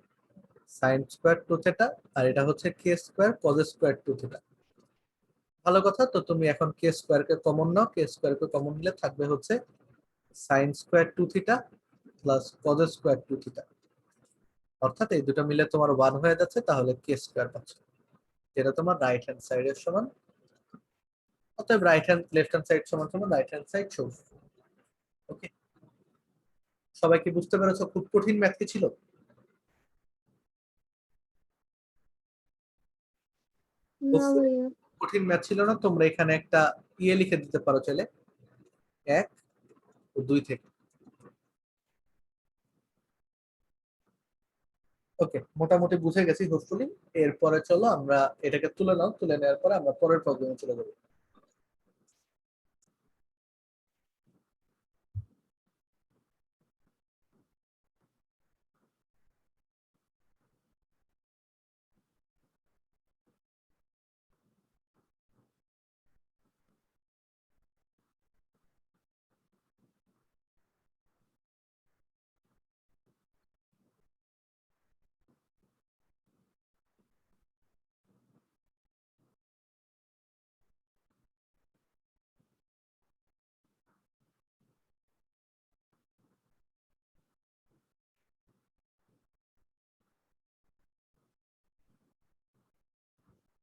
sin square 2 theta, আর এটা হচ্ছে k square cos square 2 theta. ভালো কথা, তো তুমি এখন k স্কয়ার কে কমন নাও, k স্কয়ার কে কমন নিলে থাকবে হচ্ছে sin square 2 theta plus cos square 2 theta, অর্থাৎ এই দুটো মিলে তোমার 1 হয়ে যাচ্ছে, তাহলে k স্কয়ার পাচ্ছ, যেটা তোমার রাইট হ্যান্ড সাইডের সমান। অতএব right hand left hand side সমান সমান রাইট হ্যান্ড সাইড সমান। ওকে, সবাই কি বুঝতে পেরেছো? খুব কঠিন ম্যাথ কি ছিল? না ভাইয়া। কঠিন ম্যাথ ছিল না। তোমরা এখানে একটা লিখে দিতে পারো চাইলে 1 ও 2 থেকে। ওকে, মোটামুটি বুঝে গেছি হোপফুলি। এরপরে চলো আমরা এটাকে তুলে নাও, তুলে নেওয়ার পরে আমরা পরের প্রবলেমে চলে যাবো।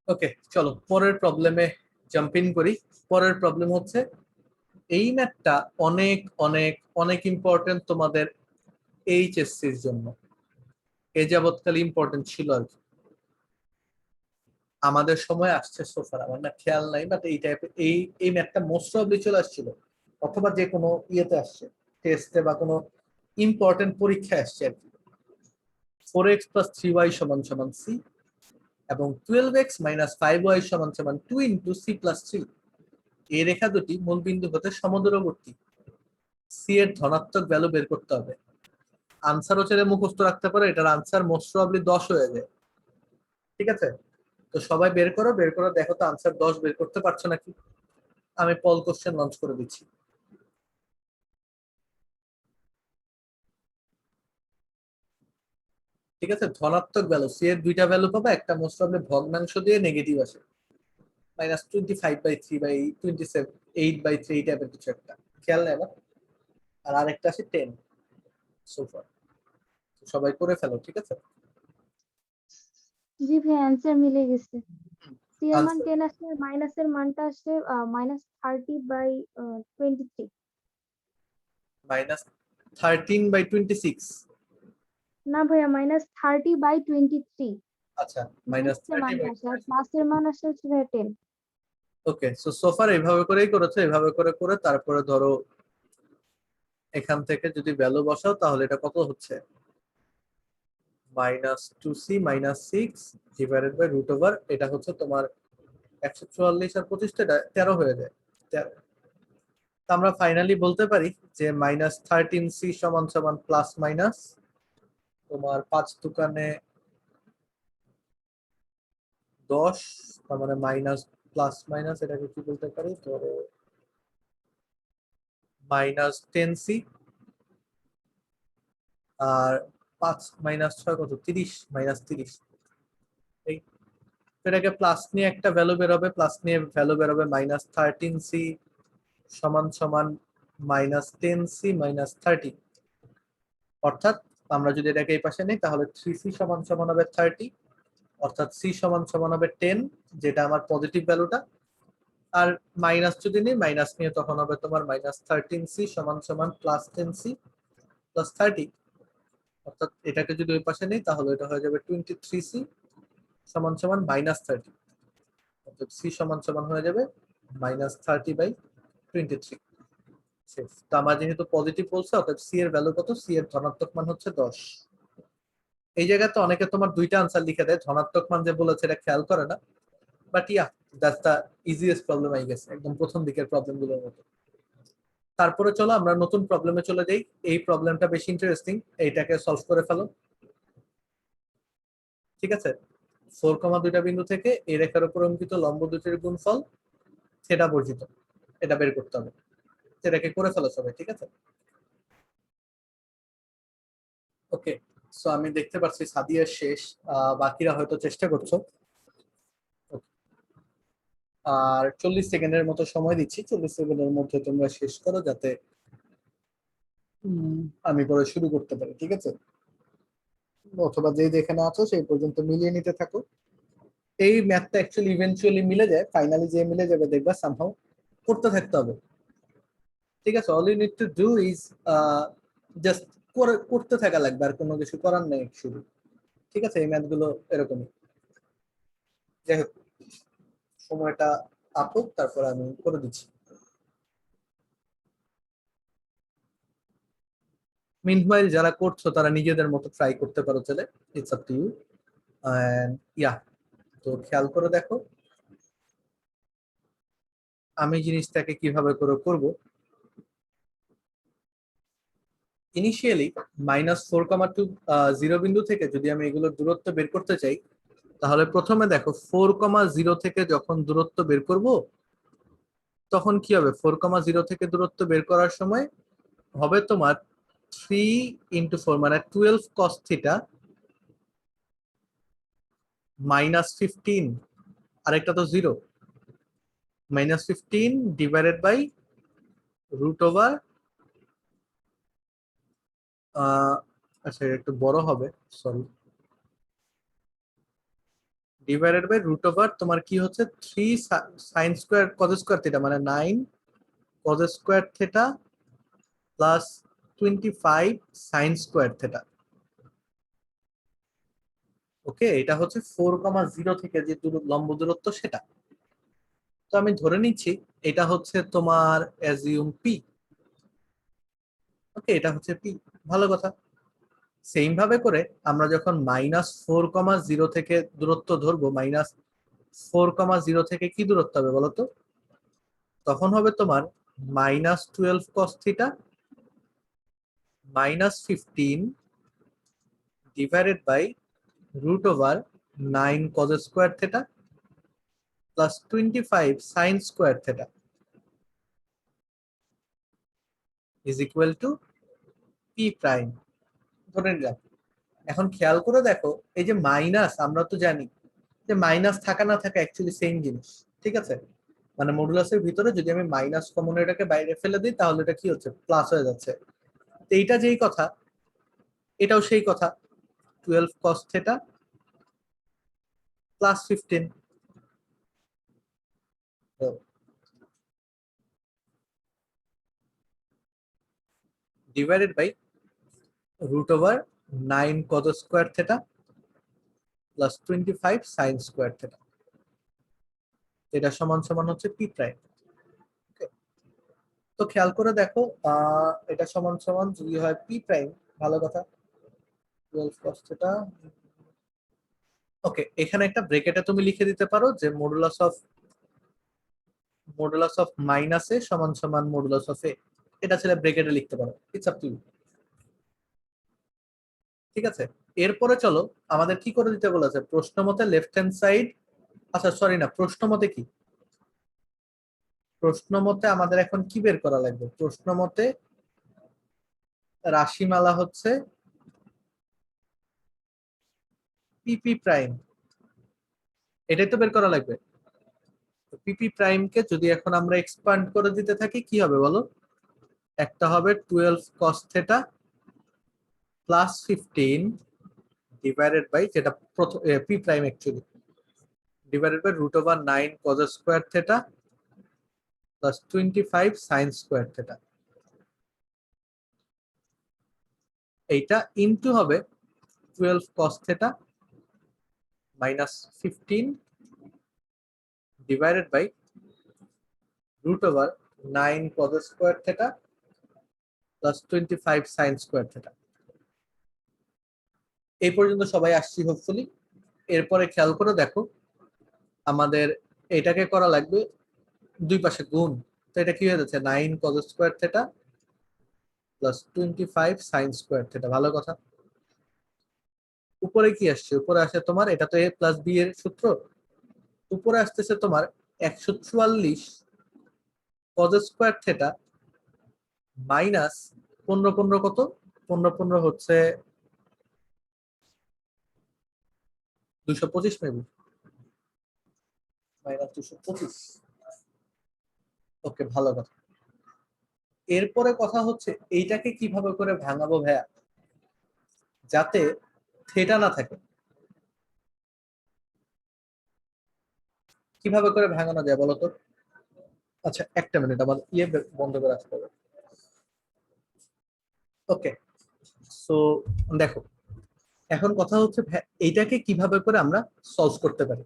ওকে, চলো পরের প্রবলেমে জাম্প ইন করি। পরের প্রবলেম হচ্ছে এই ম্যাথটা অনেক অনেক অনেক ইম্পর্টেন্ট তোমাদের এইচএসসির জন্য, এ যাবৎকালে ইম্পর্টেন্ট ছিল আর কি। আমাদের সময় আসছে সোফার, আমার না খেয়াল নাই, বাট এই টাইপের এই ম্যাথটা মোস্ট প্রবাবলি চলে আসছিল, অথবা যে কোনো ইয়েতে আসছে, টেস্টে বা কোনো ইম্পর্টেন্ট পরীক্ষায় আসছে আর কি। 4x প্লাস 3y সমান সমান c এবং 12x মাইনাস 5y সমান সমান 2 ইন্টু c প্লাস 3। এই রেখা দুটি মূল বিন্দু হতে সমদূরবর্তী, c এর ধনাত্মক ভ্যালু বের করতে হবে। আনসারও চাইলে মুখস্থ রাখতে পারো, এটার আনসার মোস্ট প্রবাবলি 10 হয়ে যায়। ঠিক আছে, তো সবাই বের করো, বের করো, দেখো তো আনসার 10 বের করতে পারছো নাকি। আমি পল কোশ্চেন লঞ্চ করে দিচ্ছি। ঠিক আছে, ধনাত্মক ভ্যালু সি এর দুইটা ভ্যালু পাবে, একটা মোস্ট প্রবাবলি ভগ্নাংশ দিয়ে নেগেটিভ আসে, -25/3 বাই 27 8/3 এই টাইপের কিছু একটা, খেয়াল নেই আমার। আর আরেকটা আছে 10 সোফার। সবাই করে ফেলো, ঠিক আছে। জি ভাই, অ্যান্সার মিলে গেছে। সি এর মান আনসার 10 আসছে, মাইনাসের মানটা আসছে -30/23। -13/26। না ভাইয়া, -30/23। আচ্ছা, মাইনাসের মানটা আসে, আর প্লাসের মান আসে হচ্ছে ভাইয়া 10। ওকে, সো সোফার এইভাবে করেই করেছে, এইভাবে করে করে তারপরে ধরো এখান থেকে যদি ভ্যালু বসাও তাহলে এটা কত হচ্ছে, -2c - 6 ডিভাইডেড বাই √ওভার, এটা হচ্ছে তোমার 144 আর 25 টা 13 হয়ে যায়। 13। তো আমরা ফাইনালি বলতে পারি যে -13c সমান সমান প্লাস মাইনাস তোমার 5 দোকানে 10, তার মানে মাইনাস প্লাস মাইনাস এটাকে কি বলতে পারি, ধরো -10c, আর 5 - 6 কত, 30, -30। এই তো এটাকে প্লাস নিয়ে একটা ভ্যালু বেরোবে, প্লাস নিয়ে ভ্যালু বেরোবে -13c সমান সমান -10c -30। অর্থাৎ আমরা যদি এটাকে এই পাশে নিই তাহলে 3c সমান সমান হবে 30, অর্থাৎ c সমান সমান হবে 10, যেটা আমার পজিটিভ ভ্যালুটা। আর মাইনাস যদি নিই, মাইনাস নিয়ে তখন হবে তোমার -13c সমান সমান +10c +30। অর্থাৎ এটাকে যদি ওই পাশে নিই তাহলে এটা হয়ে যাবে 23c সমান সমান -30। অর্থাৎ c সমান সমান হয়ে যাবে -30/23। তো আমার যেহেতু পজিটিভ বলছে, অর্থাৎ c এর ভ্যালু কত, c এর ধনাত্মক মান হচ্ছে 10। এই জায়গাতে অনেকে তোমার দুইটা আনসার লিখে দেয়, ধনাত্মক মান যে বলেছে এটা খেয়াল করে না। But yeah, that's the easiest problem I guess, একদম প্রথম দিকের প্রবলেম গুলোর মতো। তারপরে চলো আমরা নতুন প্রবলেমে চলে যাই। এই প্রবলেমটা বেশি ইন্টারেস্টিং, এইটাকে সলভ করে ফেলো। ঠিক আছে, 4, দুইটা বিন্দু থেকে এই রেখার উপর অঙ্কিত লম্ব দুটির গুণফল সেটা বর্জিত, এটা বের করতে হবে। এটাকে করে ফেলো সবাই, ঠিক আছে? ওকে, সো আমি দেখতে পাচ্ছি সাদিয়া শেষ, বাকিরা হয়তো চেষ্টা করছো। আর 40 সেকেন্ডের মতো সময় দিচ্ছি, 40 সেকেন্ডের মধ্যে তোমরা শেষ করো, যাতে আমি পরে শুরু করতে পারি, ঠিক আছে? অথবা যেই যেখানে আছো সেই পর্যন্ত মিলিয়ে নিতে থাকো। এই ম্যাথটা অ্যাকচুয়ালি ইভেন্চুয়ালি মিলে যায়, ফাইনালি যে মিলে যাবে দেখবা সামহাউ। করতে থাকতে হবে, ঠিক আছে? All you need to do is just করতে থাকা লাগবে, আর কোনো কিছু করার নেই শুরু, ঠিক আছে? এই ম্যাথগুলো এরকমই। যাই হোক, সময়টা আপুক, তারপর আমি করে দিচ্ছি। মিনওয়াইল যারা করছো তারা নিজেদের মতো ট্রাই করতে পারো, চলে, it's up to you. And yeah, তো খেয়াল করে দেখো আমি জিনিসটাকে কিভাবে করে করব। ইনিশিয়ালি -4,2 জিরো বিন্দু থেকে যদি আমি এগুলোর দূরত্ব বের করতে চাই, তাহলে প্রথমে দেখো 4,0 থেকে যখন দূরত্ব বের করব তখন কি হবে, 4,0 থেকে দূরত্ব বের করার সময় হবে তোমার 3 × 4 মানে 12 cos থিটা -15, আরেকটা তো 0, -15 ডিভাইডেড বাই √, আচ্ছা একটু বড় হবে, সরি, ডিভাইডেড বাই √, তোমার কি হচ্ছে 3 sin square cos square theta মানে 9 cos square theta plus 25 sin square theta. Okay, এটা হচ্ছে 4,0 থেকে যে লম্ব দূরত্ব সেটা। তো আমি ধরে নিচ্ছি এটা হচ্ছে তোমার অ্যাজিউম পি। ওকে, এটা হচ্ছে পি, ভালো কথা। সেম ভাবে করে আমরা যখন -4,0 থেকে দূরত্ব ধরবো, -4,0 থেকে কি দূরত্ব হবে বলতো, তখন হবে তোমার -12 cos theta -15 divided by √9 cos square theta plus 25 sin square theta is equal to P prime, ধরে নিলাম। এখন খেয়াল করে দেখো, এই যে মাইনাস, আমরা তো জানি যে মাইনাস থাকা না থাকা অ্যাকচুয়ালি সেম জিনিস, ঠিক আছে? মানে মডুলাসের ভিতরে যদি আমি মাইনাস কমন এটাকে বাইরে ফেলে দিই তাহলে এটা কি হচ্ছে, প্লাস হয়ে যাচ্ছে। তো এইটা যেই কথা এটাও সেই কথা, 12 cos theta plus 15 divided by √9 cos square theta plus 25 sin square theta, এটা সমান সমান হচ্ছে পি প্রাইম। তো খেয়াল করে দেখো, এটা সমান সমান যদি হয় পি প্রাইম, ভালো কথা, 12 cos থিটা। ওকে, এখানে একটা ব্রেকেটে তুমি লিখে দিতে পারো যে মডুলাস অফ মাইনাস এ সমান সমান মডুলাস অফ এ, এটা ছেলে ব্রেকেটে লিখতে পারো, ইটস আপ টু ইউ, ঠিক আছে? এরপরে চলো আমাদের কি করে দিতে বলেছে, প্রশ্ন মতে লেফট হ্যান্ড সাইড আচ্ছা সরি না, প্রশ্ন মতে কি? প্রশ্ন মতে আমাদের এখন কি বের করা লাগবে? প্রশ্ন মতে রাশিমালা হচ্ছে পিপি প্রাইম, এটাই তো বের করা লাগবে। পিপি প্রাইম কে যদি এখন আমরা এক্সপ্যান্ড করে দিতে থাকি কি হবে বলো? একটা হবে 12 cos theta plus 15 divided by, যেটা প্রথম P prime actually, divided by root over 9 cos square theta plus 25 sin square theta. এইটা ইনটু হবে 12 cos theta minus 15 divided by root over 9 cos square theta plus 25 sin square theta. এই পর্যন্ত সবাই আসছি hopefully. এরপরে খেয়াল করে দেখো, আমাদের এটাকে করা লাগবে দুই পাশে গুণ। তো এটা কি হয়ে যাচ্ছে 9 cos square theta plus 25 sin square theta. ভালো কথা। উপরে কি আসছে? উপরে আসে তোমার, এটা তো a প্লাস b এর সূত্র, উপরে আসতেছে তোমার 144 cos স্কয়ার থিটা মাইনাস 15 15 কত? 15 15 হচ্ছে 225 মেবি, মাইনাস 225। ওকে, ভালো কথা। এরপরে কথা হচ্ছে এইটাকে কিভাবে করে ভাঙাবো ভাইয়া যাতে থিটা না থাকে? কিভাবে করে ভাঙানো যায় বলো তো? আচ্ছা একটা মিনিট, আমার বন্ধ করে আসতে হবে। ওকে, সো দেখো, এখন কথা হচ্ছে এইটাকে কিভাবে করে আমরা সলভ করতে পারি?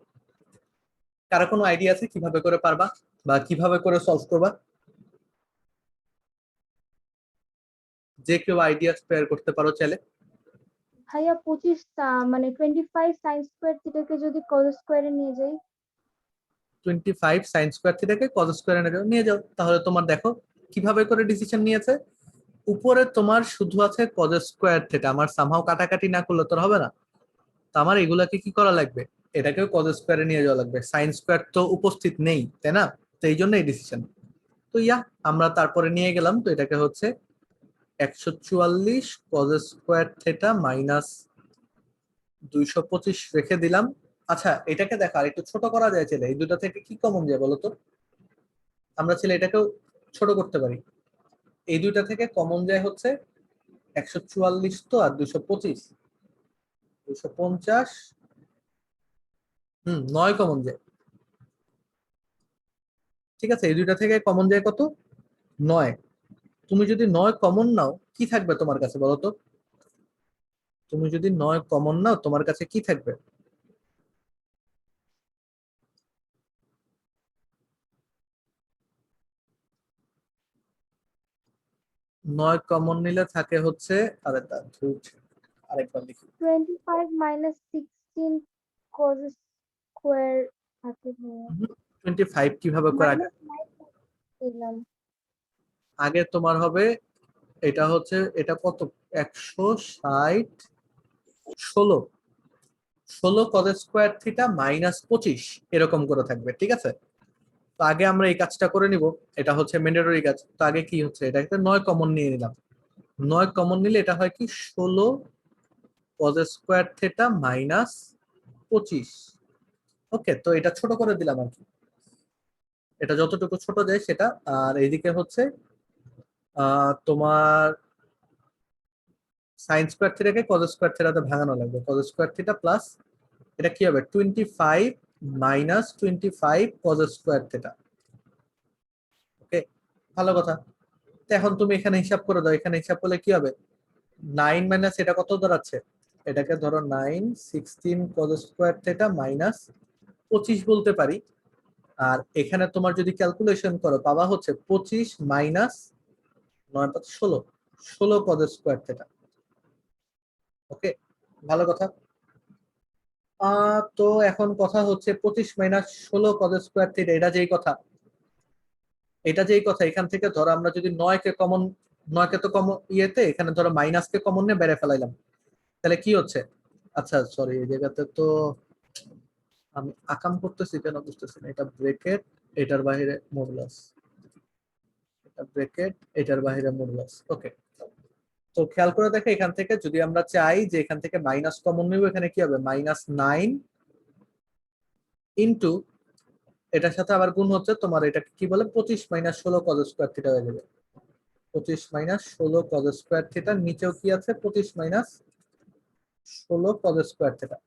কারো কোনো আইডিয়া আছে কিভাবে করে পারবা বা কিভাবে করে সলভ করবা? যে কেউ আইডিয়া স্পেয়ার করতে পারো চাইলে। ভাইয়া 25 মানে 25 সাইন স্কোয়ার থিটাকে যদি কজ স্কোয়ারে নিয়ে যাই। 25 সাইন স্কোয়ার থিটাকে কজ স্কোয়ারে নিয়ে যাও, তাহলে তোমার দেখো কিভাবে করে ডিসিশন নিয়েছে। উপরে তোমার শুধু আছে কজ স্কোয়ার থিটা, আমার সামহাও কাটাকাটি না করলে তোর হবে না। তো আমার এগুলাকে কি করা লাগবে? এটাকেও কজ স্কোয়ারে নিয়ে যাওয়া লাগবে। সাইন স্কোয়ার তো উপস্থিত নেই, তাই না? তো এই জন্য এই ডিসিশন। তো আমরা তারপরে নিয়ে গেলাম, তো এটাকে হচ্ছে 144 cos স্কোয়ার থিটা মাইনাস 225 রেখে দিলাম। আচ্ছা এটাকে দেখো আর একটু ছোট করা যায় ছেলে, এই দুটা থেকে কি কমন যায় বলতো? আমরা ছেলে এটাকেও ছোট করতে পারি। এই দুইটা থেকে কমন যায় হচ্ছে 144 তো আর 225, 250, 9 কমন যায়। ঠিক আছে, এই দুইটা থেকে কমন যায় কত? 9। তুমি যদি 9 কমন নাও কি থাকবে তোমার কাছে বলো তো? তুমি যদি 9 কমন নাও তোমার কাছে কি থাকবে? 9 কমন নিলে থাকে হচ্ছে, আরে তা ধুর, আরেকবার লিখি। 25 মাইনাস 16 কজ স্কোয়ার থাকে ভাইয়া। 25 কিভাবে করে? আগে মাইনাস 9 দিলাম। আগে তোমার হবে, এটা হচ্ছে এটা কত, 160 16 16 কজ স্কোয়ার থিটা মাইনাস 25 এরকম করে থাকবে। ঠিক আছে, তো আগে আমরা এই কাজটা করে নিব, এটা হচ্ছে ম্যান্ডেটরি কাজ। তো আগে কি হচ্ছে, এটা একটা 9 কমন নিয়ে নিলাম। 9 কমন নিলে এটা হয় কি 16 কজ স্কোয়ার থিটা মাইনাস 25। ওকে, তো এটা ছোট করে দিলাম আর কি, এটা যতটুকু ছোট যায় সেটা। আর এইদিকে হচ্ছে তোমার সাইন স্কোয়ার থিটাকে কজ স্কোয়ার থিটাতে ভাঙানো লাগবে। কজ স্কোয়ার থিটা প্লাস এটা কি হবে 25 মাইনাস 25 কজ স্কোয়ার থিটা। ওকে, ভালো কথা। তো এখন তুমি এখানে হিসাব করে দাও, এখানে হিসাব করলে কি হবে? 9 মাইনাস এটা কত দাঁড়াচ্ছে? এটাকে ধরো 9 16 কজ স্কোয়ার থিটা মাইনাস 25 বলতে পারি। আর এখানে তোমার যদি ক্যালকুলেশন করো পাবা হচ্ছে 25 মাইনাস 9 5 16, 16 কজ স্কোয়ার থিটা। ওকে, ভালো কথা। তো এখন কথা হচ্ছে 25 মাইনাস 16 কজ স্কোয়ার থিটা, এটা যেই কথা এখান থেকে ধরো আমরা যদি 9 কে কমন, 9 কে তো কমন ইয়েতে এখানে ধরো মাইনাস কে কমন নিয়ে বেড়ে ফেলাইলাম, তাহলে কি হচ্ছে? আচ্ছা সরি, এই জায়গাতে তো আমি আকাম করতেছি কেন বুঝতেছি না। এটা ব্রেকেট, এটার বাইরে মডুলাস, এটা ব্রেকেট, এটার বাইরে মডুলাস। ওকে, তো খেয়াল করে দেখো এখান থেকে যদি আমরা চাই যে এখান থেকে মাইনাস কমন নিব, এখানে কি হবে -9 ইন্টু এটার সাথে আবার গুণ হচ্ছে তোমার, এটা কি বলে 25 - 16 cos স্কয়ার থিটা হয়ে যাবে। 25 - 16 cos স্কয়ার থিটা, নিচেও কি আছে 25 - 16 cos স্কয়ার থিটা।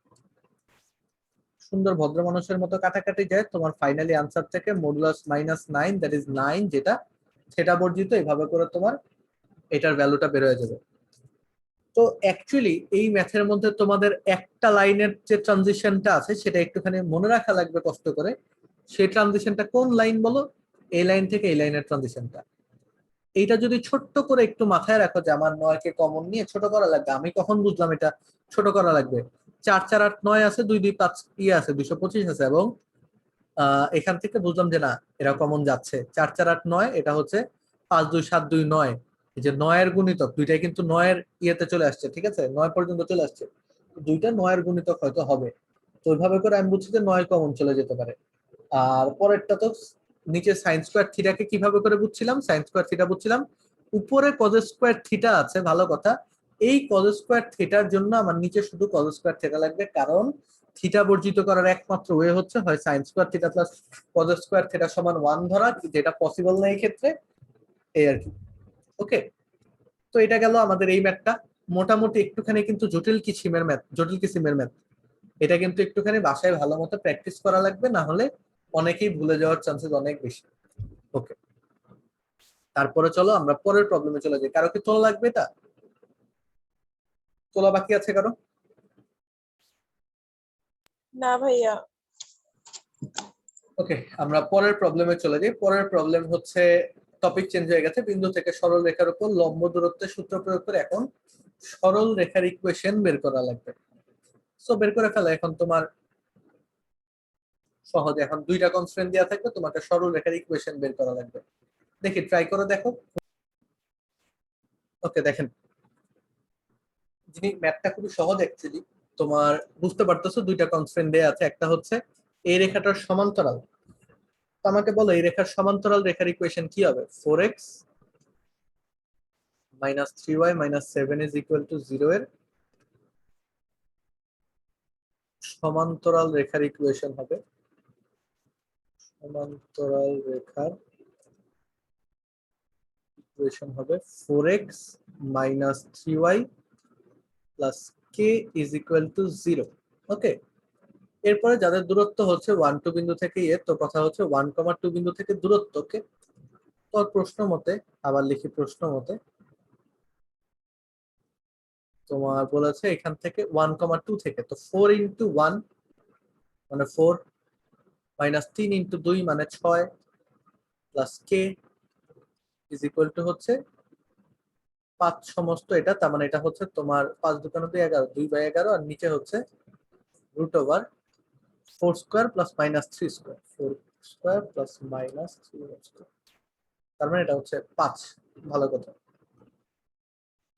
সুন্দর ভদ্র মানুষের মতো কাটাকাটি যায়, তোমার ফাইনালি আনসার থেকে মডুলাস -9, দ্যাট ইজ 9, যেটা থিটা বর্জিত, এভাবে করে তোমার এটার ভ্যালুটা বের হয়ে যাবে। তো অ্যাকচুয়ালি এই ম্যাথের মধ্যে তোমাদের একটা লাইনের যে ট্রানজিশনটা আছে সেটা একটুখানি মনে রাখা লাগবে কষ্ট করে। সেই ট্রানজিশনটা কোন লাইন বলো? এই লাইন থেকে এই লাইনের ট্রানজিশনটা। এইটা যদি ছোট্ট করে একটু মাথায় রাখো যে আমার 9 কে কমন নিয়ে ছোট করা লাগবে, আমি কখন বুঝলাম এটা ছোট করা লাগবে? 4 4 8 9 আছে, 2 2 5 ইয়ে আছে, 225 আছে, এবং এখান থেকে বুঝলাম যে না এরা কমন যাচ্ছে। 4 4 8 9, এটা হচ্ছে 5 2 7 2 9। এই যে 9 এর গুণিতক দুইটাই কিন্তু 9 এর ইয়েতে চলে আসছে, ঠিক আছে, 9 পর্যন্ত চলে আসছে, দুইটা 9 এর গুণিতক হয়তো হবে। তো ওইভাবে করে আমি বুঝছি যে 9 কমন চলে যেতে পারে। আর পরেরটা তো নিচে সাইন স্কয়ার থিটাকে কিভাবে করে বুঝছিলাম? সাইন স্কয়ার থিটা বুঝছিলাম, উপরে কজ স্কয়ার থিটা আছে, ভালো কথা। এই কজ স্কয়ার থিটার জন্য আমার নিচে শুধু কজ স্কয়ার থিটা লাগবে, কারণ থিটা বর্জিত করার একমাত্র ওয়ে হচ্ছে হয় sine square theta plus cause square theta সমান 1 ধরা, যেটা পসিবল না এই ক্ষেত্রে, এই আর কি। ওকে, তো এটা গেল আমাদের এই ম্যাথটা। মোটামুটি একটুখানি কিন্তু জটিল কিসিমের ম্যাথ, জটিল কিসিমের ম্যাথ। এটা কিন্তু একটুখানি বাসায় ভালো মতো প্র্যাকটিস করা লাগবে, না হলে অনেকেই ভুলে যাওয়ার চান্সেস অনেক বেশি। ওকে, তারপরে চলো আমরা পরের প্রবলেমে চলে যাই। কারো কি তোলা লাগবে? এটা তোলা বাকি আছে কারো? না ভাইয়া। ওকে, আমরা পরের প্রবলেমে চলে যাই। পরের প্রবলেম হচ্ছে, টপিক চেঞ্জ হয়ে গেছে, বিন্দু থেকে সরল রেখার উপর লম্ব দূরত্বের সূত্র প্রয়োগ করে এখন সরল রেখার ইকুয়েশন বের করা লাগবে। সো বের করে ফেলা এখন তোমার সহজে। এখন দুইটা কনস্ট্যান্ট দেওয়া থাকবে, তোমাকে সরল রেখার ইকুয়েশন বের করা লাগবে। দেখি ট্রাই করে দেখো। ওকে, দেখেন যিনি ম্যাথটা খুবই সহজ অ্যাকচুয়ালি, তোমার বুঝতে পারতেছো দুইটা কনস্ট্যান্ট দেয়া আছে, একটা হচ্ছে এই রেখাটার সমান্তরাল। তো আমাকে বলো এই রেখার সমান্তরাল রেখার ইকুয়েশন কি হবে? 4x - 3y - 7 is equal to 0 এর সমান্তরাল রেখার ইকুয়েশন হবে, সমান্তরাল রেখার ইকুয়েশন হবে 4x - 3y plus k is equal to 0। ওকে, এরপরে যাদের দূরত্ব হচ্ছে 1 2 বিন্দু থেকে তো কথা হচ্ছে 1, 2 বিন্দু থেকে দূরত্বকে, তোর প্রশ্ন মতে, আবার লিখি প্রশ্ন মতে, তোমার বলেছে এখান থেকে 1, 2 থেকে, তো 4 ইন্টু 1 মানে 4 মাইনাস 3 ইন্টু 2 মানে 6 plus K is equal two হচ্ছে 5 সমস্ত এটা, তার মানে এটা হচ্ছে তোমার 5 2 11, 2/11, আর নিচে হচ্ছে root over 4 square plus minus 3 square, 4 square plus minus 3 square, তার মানে এটা হচ্ছে 5। ভালো কথা।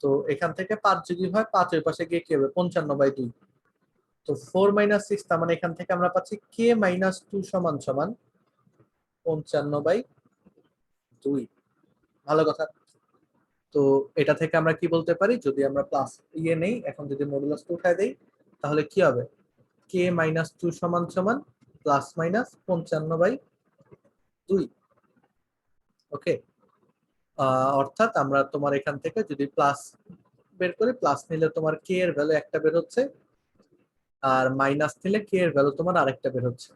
তো এখান থেকে 5 যদি হয়, 5 ওই পাশে গিয়ে কি হবে 55/2। তো 4 - 6, তার মানে এখান থেকে আমরা পাচ্ছি k - 2 সমান সমান 55/2। ভালো কথা। তো এটা থেকে আমরা কি বলতে পারি, যদি আমরা প্লাস ইয়ে নেই, এখন যদি মডুলাসটা উঠায় দেই, তাহলে কি হবে k - 2 সমান সমান প্লাস মাইনাস 55/2। ওকে, অর্থাৎ আমরা তোমার এখান থেকে যদি প্লাস বের করি, প্লাস নিলে তোমার কে এর ভ্যালু একটা বের হচ্ছে, আর মাইনাস নিলে কে এর ভ্যালু তোমার আরেকটা বের হচ্ছে।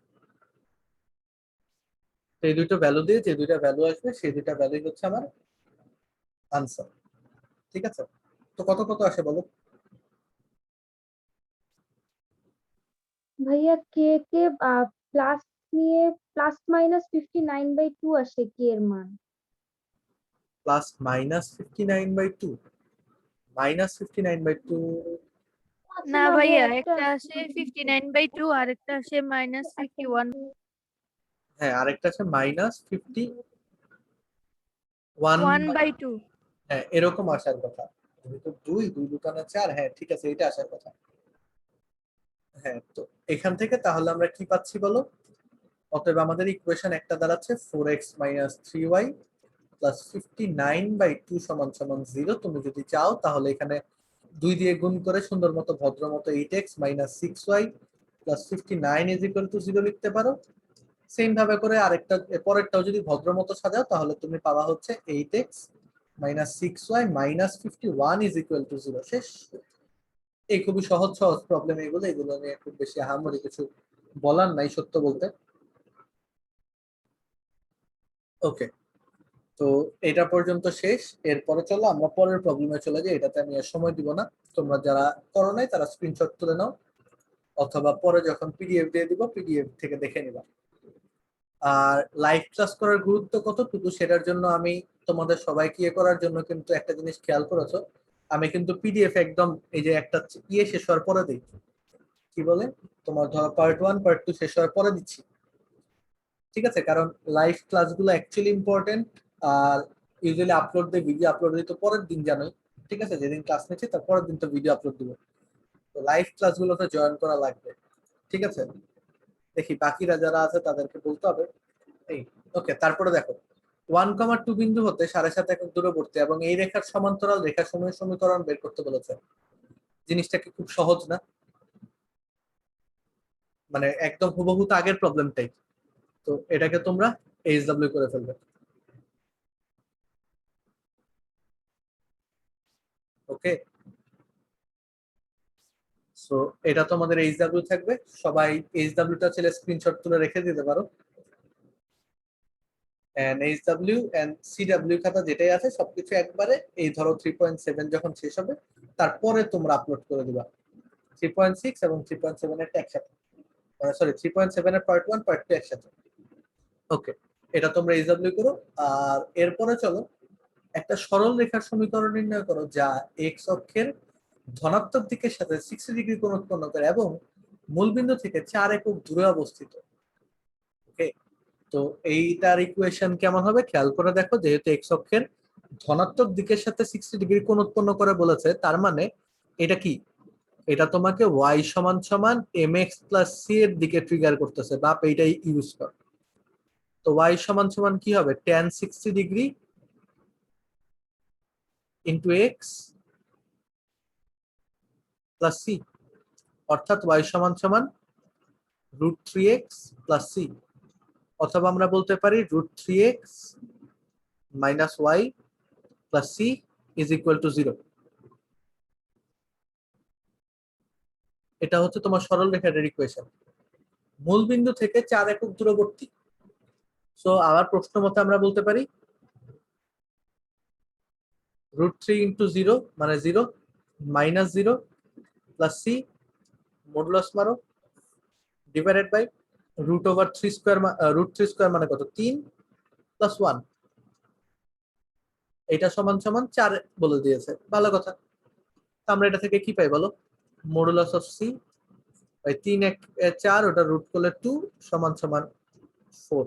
তো এই দুটো ভ্যালু দিয়ে যে দুইটা ভ্যালু আসবে সেই দুইটা ভ্যালুই হচ্ছে আমার আনসার। ঠিক আছে, তো কত কত আসে বলো? ভাইয়া কে কে প্লাস নিয়ে +-59/2 আসে কে এর মান। প্লাস -59/2, -59/2। আচ্ছা না না ভাইয়া, ভাইয়া, একটা একটা আসে 59/2 আর একটা আসে -51। হ্যাঁ, আরেকটা আছে -51। 1/2। হ্যাঁ, এরকম আসার কথা। যেহেতু 2 2 দোকানে 4, হ্যাঁ ঠিক আছে, এটা আসার কথা। হ্যাঁ, তো এখান থেকে তাহলে আমরা কি পাচ্ছি বলো? অতএব আমাদের ইকুয়েশন একটা দাঁড়াচ্ছে 4x - 3y প্লাস 59/2 সমান সমান 0। তুমি যদি চাও তাহলে এখানে 2 দিয়ে গুণ করে সুন্দর মতো ভদ্র মতো 8x - 6y plus 59 is equal to 0 লিখতে পারো। সেম ভাবে করে আরেকটা পরেরটাও যদি ভদ্র মতো সাজাও তাহলে তুমি পাবা হচ্ছে 8x - 6y - 51 is equal to 0। শেষ। এই খুবই সহজ সহজ প্রবলেম এগুলো, এগুলো নিয়ে খুব বেশি আহামরি কিছু বলার নাই সত্য বলতে। ওকে, তো এটা পর্যন্ত শেষ। এরপরে চলো আমরা পরের প্রবলেমে চলে যাই, এটাতে আমি আর সময় দিব না। তোমরা যারা করো নাই তারা স্ক্রিনশট তুলে নাও, অথবা পরে যখন পিডিএফ দিয়ে দিব পিডিএফ থেকে দেখে নিবা। আর লাইভ ক্লাস করার গুরুত্ব কতটুকু সেটার জন্য আমি তোমাদের সবাইকে ইয়ে করার জন্য কিন্তু একটা জিনিস খেয়াল করেছো, আমি কিন্তু পিডিএফ একদম এই যে একটা শেষ হওয়ার পরে দিই, কি বলে তোমার ধরো পার্ট 1 পার্ট 2 শেষ হওয়ার পরে দিচ্ছি। ঠিক আছে, কারণ লাইভ ক্লাসগুলো অ্যাকচুয়ালি ইম্পর্টেন্ট। আর ইউজুয়ালি আপলোড দিই, ভিডিও আপলোড দিই তো পরের দিন জানোই। ঠিক আছে, যেদিন ক্লাস নিচ্ছি তার পরের দিন তো ভিডিও আপলোড দিব। তো লাইভ ক্লাসগুলোতে জয়েন করা লাগবে। ঠিক আছে, দেখি বাকিরা যারা আছে তাদেরকে বলতে হবে। এই ওকে, তারপরে দেখো 1,2 বিন্দু হতে 7.5 একক দূরবর্তী এবং এই রেখার সমান্তরাল রেখাসমূহের সমীকরণ বের করতে বলেছে। জিনিসটা কি খুব সহজ না? মানে একদম হুবহু তো আগের প্রবলেমটাই। তো এটাকে তোমরা এইচডব্লিউ করে ফেলবে। ওকে, সো এটা তোমাদের এইচডব্লিউ থাকবে। সবাই এইচডব্লিউটা ছেলে স্ক্রিনশট তুলে রেখে দিতে পারো। এন্ড এইচডব্লিউ এন্ড সিডব্লিউ খাতা যেটাই আছে সবকিছু একবারে এই ধরো 3.7 যখন শেষ হবে তারপরে তোমরা আপলোড করে দিবা 3.6 এবং 3.7 এর একসাথে, সরি 3.7 এর পার্ট 1 পার্ট 2 একসাথে। ওকে, এটা তোমরা এইচডব্লিউ করো। আর এরপরে চলো একটা সরল রেখার সমীকরণ নির্ণয় করো যা এক্স অক্ষের ধনাত্মক দিকের সাথে 60 ডিগ্রি কোণ উৎপন্ন করে এবং মূলবিন্দু থেকে 4 একক দূরে অবস্থিত। ওকে, তো এইটার ইকুয়েশন কেমন হবে খেয়াল করে দেখো। যেহেতু এক্স অক্ষের ধনাত্মক দিকের সাথে 60 ডিগ্রি কোণ উৎপন্ন করে বলেছে, তার মানে এটা কি, এটা তোমাকে ওয়াই সমান সমান এম এক্স প্লাস সি এর দিকে ট্রিগার করতেছে, বাপ এইটাই ইউজ কর। তো ওয়াই সমান সমান কি হবে, tan 60 degree into x plus c, অর্থাৎ ওয়াই সমান সমান √3x প্লাস সি, অথবা আমরা বলতে পারি √3x minus y plus C is equal to 0। এটা হচ্ছে তোমার সরল রেখার ইকুয়েশন, মূল বিন্দু থেকে 4 একক দূরবর্তী। সো আবার প্রশ্ন মতে আমরা বলতে পারি √3 ইন্টু 0 মানে 0 মাইনাস 0 প্লাস সি মডুলাস মারো ডিভাইডেড বাই √3 স্কোয়ার। √3 স্কোয়ার মানে কত, 3 প্লাস 1, এটা সমান সমান 4 বলে দিয়েছে, ভালো কথা। আমরা এটা থেকে কি পাই বলো, মডুলাস অফ সি বাই 3 1 4, ওটা রুট করলে 2 সমান সমান 4,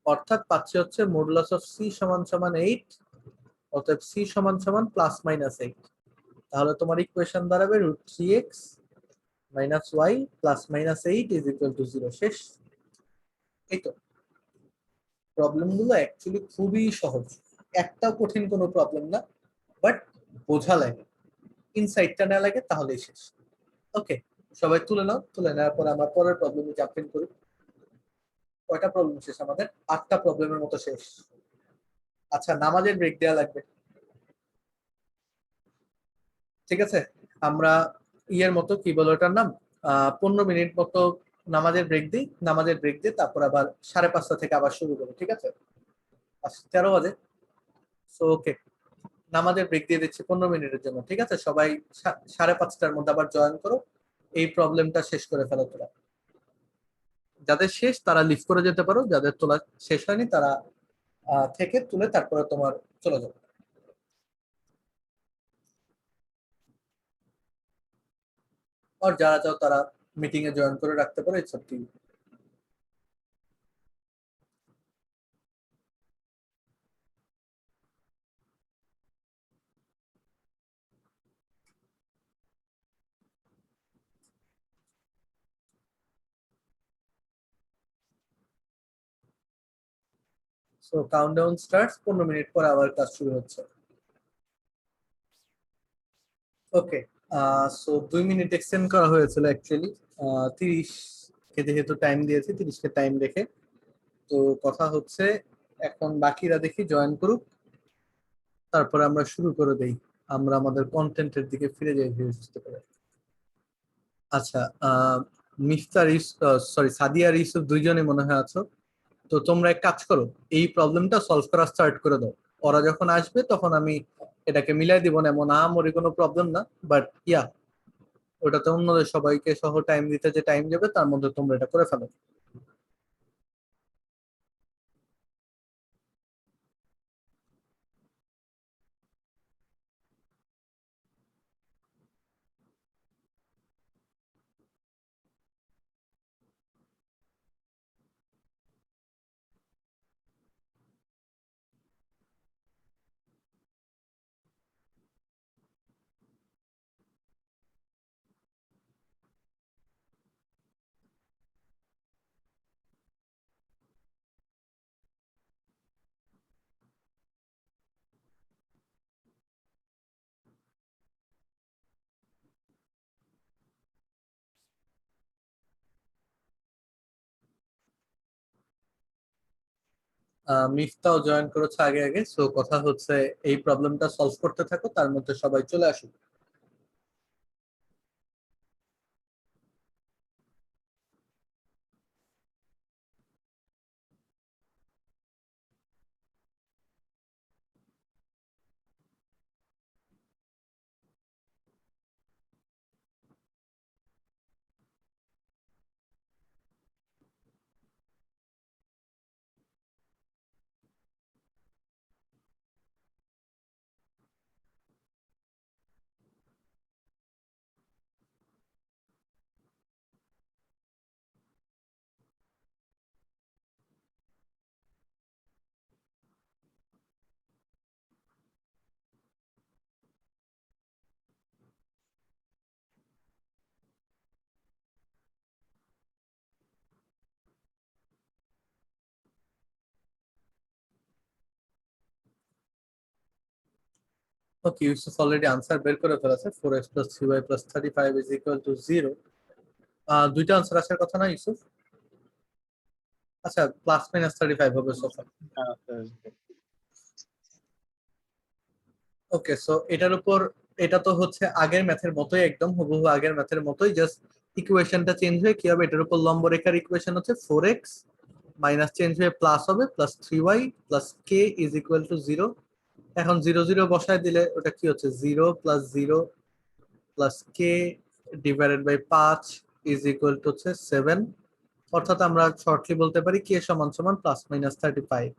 অর্থাৎ পাচ্ছি হচ্ছে মডুলাস অফ সি সমান সমান 8। অতএব সি সমান সমান প্লাস মাইনাস 8। তাহলে তোমার ইকুয়েশন দাঁড়াবে √3x minus y plus minus 8 is equal to 0। শেষ। এই তো, প্রবলেমগুলো অ্যাকচুয়ালি খুবই সহজ, একটাও কঠিন কোনো প্রবলেম না, বাট বোঝা লাগে, ইনসাইটটা না লাগে তাহলেই শেষ। ওকে, সবাই তুলে নাও, তুলে নেওয়ার পর আমরা পরের প্রবলেমে জাম্প ইন করি। কয়টা প্রবলেম শেষ আমাদের, 8টা প্রবলেমের মতো শেষ। আচ্ছা, নামাজের ব্রেক দেওয়া লাগবে। ঠিক আছে, আমরা ইয়ের মতো কি বলো ওটার নাম 15 মিনিট মতো নামাজের ব্রেক দিই, নামাজের ব্রেক দিয়ে তারপর আবার 5:30 থেকে আবার শুরু করি। ঠিক আছে, 13 বাজে। সো ওকে, নামাজের ব্রেক দিয়ে দিচ্ছি 15 মিনিটের জন্য। ঠিক আছে, সবাই 5:30টার মধ্যে আবার জয়েন করো, এই প্রবলেমটা শেষ করে ফেলো তোরা। যাদের শেষ তারা লিভ করে যেতে পারো, যাদের তোলা শেষ হয়নি তারা থেকে তুলে তারপরে তোমার চলে যাবে। আর যারা চাও তারা মিটিং এ জয়েন করে রাখতে পারো, it's up to you. So countdown starts, 15 minute পরে আবার কাজ শুরু হচ্ছে। ওকে, সো 2 মিনিট এক্সটেন্ড করা হয়েছিল অ্যাকচুয়ালি, 30 কে যেহেতু টাইম দিয়েছি, 30 কে টাইম রেখে। তো কথা হচ্ছে এখন বাকিরা দেখি জয়েন করুক, তারপরে আমরা শুরু করে দেই, আমরা আমাদের কন্টেন্টের দিকে ফিরে যাই ধীরে সুস্থে করে। আচ্ছা, মিফতার সরি সাদিয়া আর ইউসুফ দুইজনে মনে হয় আছো। তো তোমরা এক কাজ করো, এই প্রবলেমটা সলভ করা স্টার্ট করে দাও। ওরা যখন আসবে তখন আমি এটাকে মিলাই দিব না, এমন আহামরি কোনো প্রবলেম না, বাট ইয়া ওটাতে অন্যদের সবাইকে সহ টাইম দিতে যে টাইম যাবে তার মধ্যে তোমরা এটা করে ফেলো। মিফতাও জয়েন করেছে আগে আগে। সো কথা হচ্ছে এই প্রবলেমটা সলভ করতে থাকো, তার মধ্যে সবাই চলে আসুক। ওকে, ইউসুফ অলরেডি আনসার বের করে ফেলেছে, 4x + 3y + 35 = 0। দুইটা আনসার আসার কথা না ইউসুফ? আচ্ছা, +-35 হবে সোফা। ওকে, সো এটার উপর, এটা তো হচ্ছে আগের ম্যাথের মতোই, একদম হুবহু আগের ম্যাথের মতোই, জাস্ট ইকুয়েশনটা চেঞ্জ হয়ে কি হবে, এটার উপর লম্ব রেখার ইকুয়েশন হচ্ছে 4x মাইনাস চেঞ্জ হয়ে প্লাস হবে +3y + k = 0। এখন 0 0 বসায় দিলে ওটা কি হচ্ছে, 0 + 0 + k / 5 হচ্ছে 7। অর্থাৎ আমরা শর্টলি বলতে পারি k = +-35।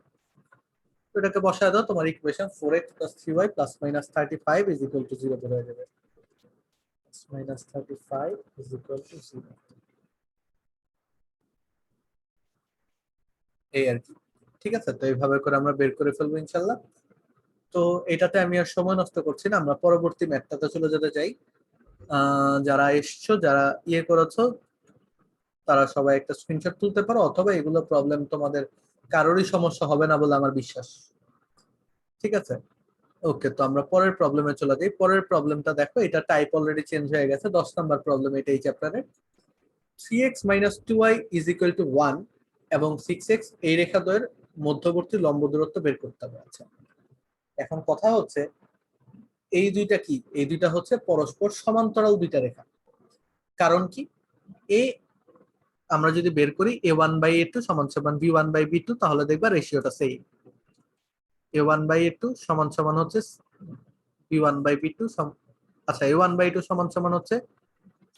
এটাকে বসায় দাও, তোমার ইকুয়েশন 4x + 3y +-35 = 0 বের হয়ে যাবে। -35 = 0, এই আর কি। ঠিক আছে, তো এইভাবে করে আমরা বের করে ফেলবো ইনশাল্লাহ। তো এটাতে আমি আর সময় নষ্ট করছি না, আমরা পরবর্তী ম্যাথটাতে চলে যেতে চাই। যারা এসছো, যারা ইয়ে করেছো, তারা সবাই একটা স্ক্রিনশট তুলতে পারো, অথবা এগুলো প্রবলেম তোমাদের কারোরই সমস্যা হবে না বলে আমার বিশ্বাস। ঠিক আছে, ওকে, তো আমরা পরের প্রবলেমে চলে যাই। পরের প্রবলেমটা দেখো, এটা টাইপ অলরেডি চেঞ্জ হয়ে গেছে, 10 নাম্বার প্রবলেম এটা এই চ্যাপ্টারে। 3x - 2y = 1 এবং 6x এই রেখাদ্বয়ের মধ্যবর্তী লম্ব দূরত্ব বের করতে হবে। আচ্ছা, এখন কথা হচ্ছে এই দুইটা কি, এই দুইটা হচ্ছে পরস্পর সমান্তরাল দুইটা রেখা। কারণ কি, এ আমরা যদি বের করি a1/a2 = b1/b2, তাহলে দেখবা রেশিওটা সেম। a1/a2 হচ্ছে b1/b2, আচ্ছা a1/2 হচ্ছে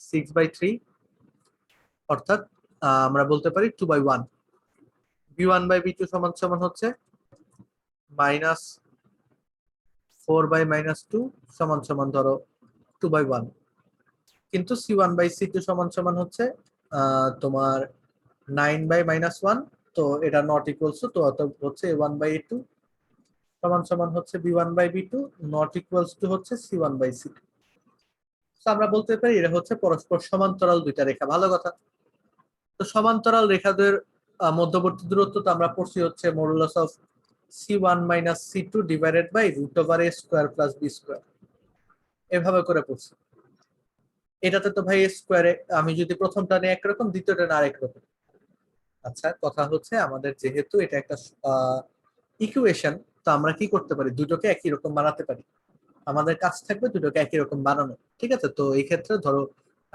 6/3, অর্থাৎ আমরা বলতে পারি 2/1। b1/b2 হচ্ছে -4/-2 ধরো 2/1। কিন্তু c1/c2 হচ্ছে তোমার 9/-1, তো এটা নট ইকুয়ালস টু, তো অতএব হচ্ছে a1/a2 হচ্ছে b1/b2, নট ইকুয়ালস টু হচ্ছে c1/c2। তো আমরা বলতে পারি এটা হচ্ছে পরস্পর সমান্তরাল দুইটা রেখা। ভালো কথা। তো সমান্তরাল রেখাদের মধ্যবর্তী দূরত্ব তো আমরা পড়ছি হচ্ছে modulus of c1 minus c2 divided by root over a square plus b square, এভাবে করে পড়ছি। এটাতে তো ভাই স্কোয়ারে আমি যদি প্রথমটা নিয়ে একরকম, দ্বিতীয়টা না আরেক রকম। আচ্ছা, কথা হচ্ছে আমাদের যেহেতু এটা একটা ইকুয়েশন, তো আমরা কি করতে পারি, দুটোকে একই রকম বানাতে পারি। আমাদের কাজ থাকবে দুটোকে একই রকম বানানো, ঠিক আছে? তো এই ক্ষেত্রে ধরো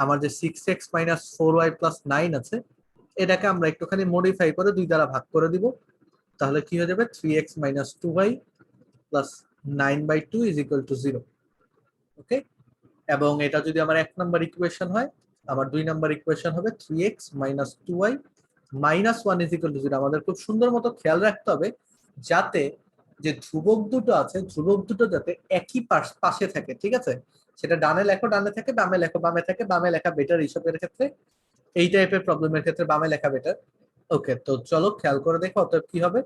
আমার যে 6x মাইনাস 4y প্লাস 9 আছে, এটাকে আমরা একটুখানি মডিফাই করে 2 দ্বারা ভাগ করে দিব। তাহলে কি হয়ে যাবে, 3x minus 2y plus 9/2 is equal to 0। ওকে, এবং এটা যদি আমার 1 নাম্বার ইকুয়েশন হয়, আমার 2 নাম্বার ইকুয়েশন হবে 3x minus 2y minus 1 is equal to 0। আমাদের খুব সুন্দর মতো খেয়াল রাখতে হবে যাতে যে ধ্রুবক দুটো আছে, ধ্রুবক দুটো যাতে একই পাশে থাকে, ঠিক আছে? সেটা ডানে লেখো ডানে থাকে, বামে লেখো বামে থাকে, বামে লেখা বেটার এইসবের ক্ষেত্রে, এই টাইপের প্রবলেমের ক্ষেত্রে বামে লেখা বেটার। ওকে, তো চলো খেয়াল করে দেখো অতএব কি হবে।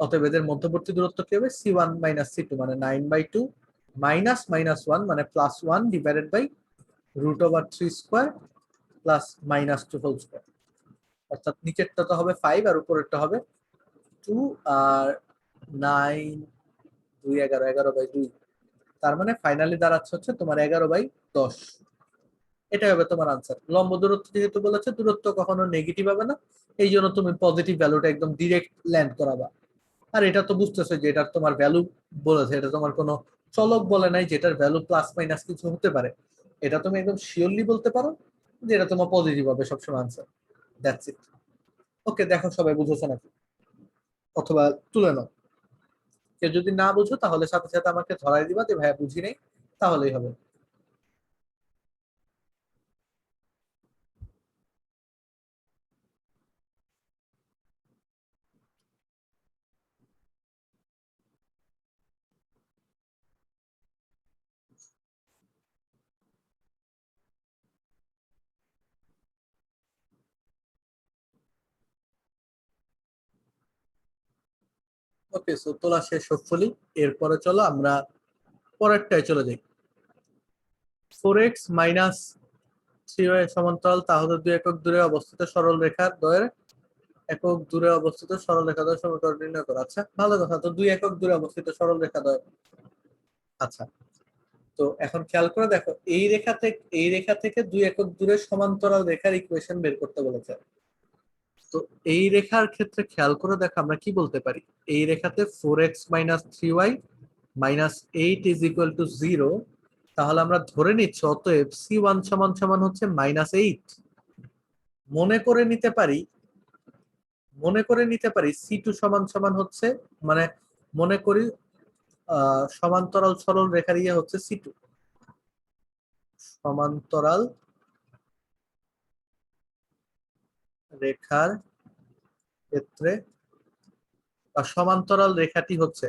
অতএব এদের মধ্যবর্তী দূরত্ব কি হবে, c1 মাইনাস c2 মানে 9/2 মাইনাস মাইনাস 1 মানে plus 1 divided by root over 3 square plus minus 2 whole square. অর্থাৎ নিচেরটা তো হবে 5 আর উপরেরটা হবে 2 আর 9 2 11 11/2। তার মানে ফাইনালি দাঁড়াচ্ছে হচ্ছে তোমার 11/10। এটাই হবে তোমার আনসার। লম্ব দূরত্ব যেহেতু বলেছে, দূরত্ব কখনো নেগেটিভ হবে না, এই জন্য তুমি পজিটিভ ভ্যালুটা একদম ডিরেক্ট ল্যান্ড করাবা। আর এটা তো বুঝতেছো যে এটার তোমার ভ্যালু বলেছে, এটা তোমার কোনো চলক বলে নাই যেটার ভ্যালু প্লাস মাইনাস কিছু হতে পারে। এটা তুমি একদম শিওরলি বলতে পারো যে এটা তোমার পজিটিভ হবে সবসময় আনসার। That's it. ওকে, দেখো সবাই বুঝেছো নাকি, অথবা তুলে নাও। কেউ যদি না বুঝো তাহলে সাথে সাথে আমাকে ধরাই দিবা যে ভাইয়া বুঝি নেই, তাহলেই হবে। ওকে, সো তোলা শেষ হোপফুলি। এরপরে চলো আমরা পরেরটায় চলে যাই। 4x মাইনাস 3y সমান্তরাল, তাহলে 2 একক দূরে অবস্থিত সরল রেখার দ্বয়ের একক দূরে অবস্থিত সরল রেখা দ্বয় সমীকরণ নির্ণয় করো। আচ্ছা, ভালো কথা, তো 2 একক দূরে অবস্থিত সরল রেখা দ্বয়। আচ্ছা, তো এখন খেয়াল করে দেখো, এই রেখা থেকে 2 একক দূরে সমান্তরাল রেখার ইকুয়েশন বের করতে বলেছে। তো এই রেখার ক্ষেত্রে খেয়াল করে দেখো আমরা কি বলতে পারি। এই রেখাতে 4x minus 3y minus 8 is equal to 0। তাহলে আমরা ধরে নিচ্ছি অতএব c1 সমান সমান হচ্ছে -8। মনে করে নিতে পারি c2 সমান সমান হচ্ছে, মানে মনে করি সমান্তরাল সরল রেখার ইয়ে হচ্ছে c2। সমান্তরাল রেখার ক্ষেত্রে বা সমান্তরাল রেখাটি হচ্ছে,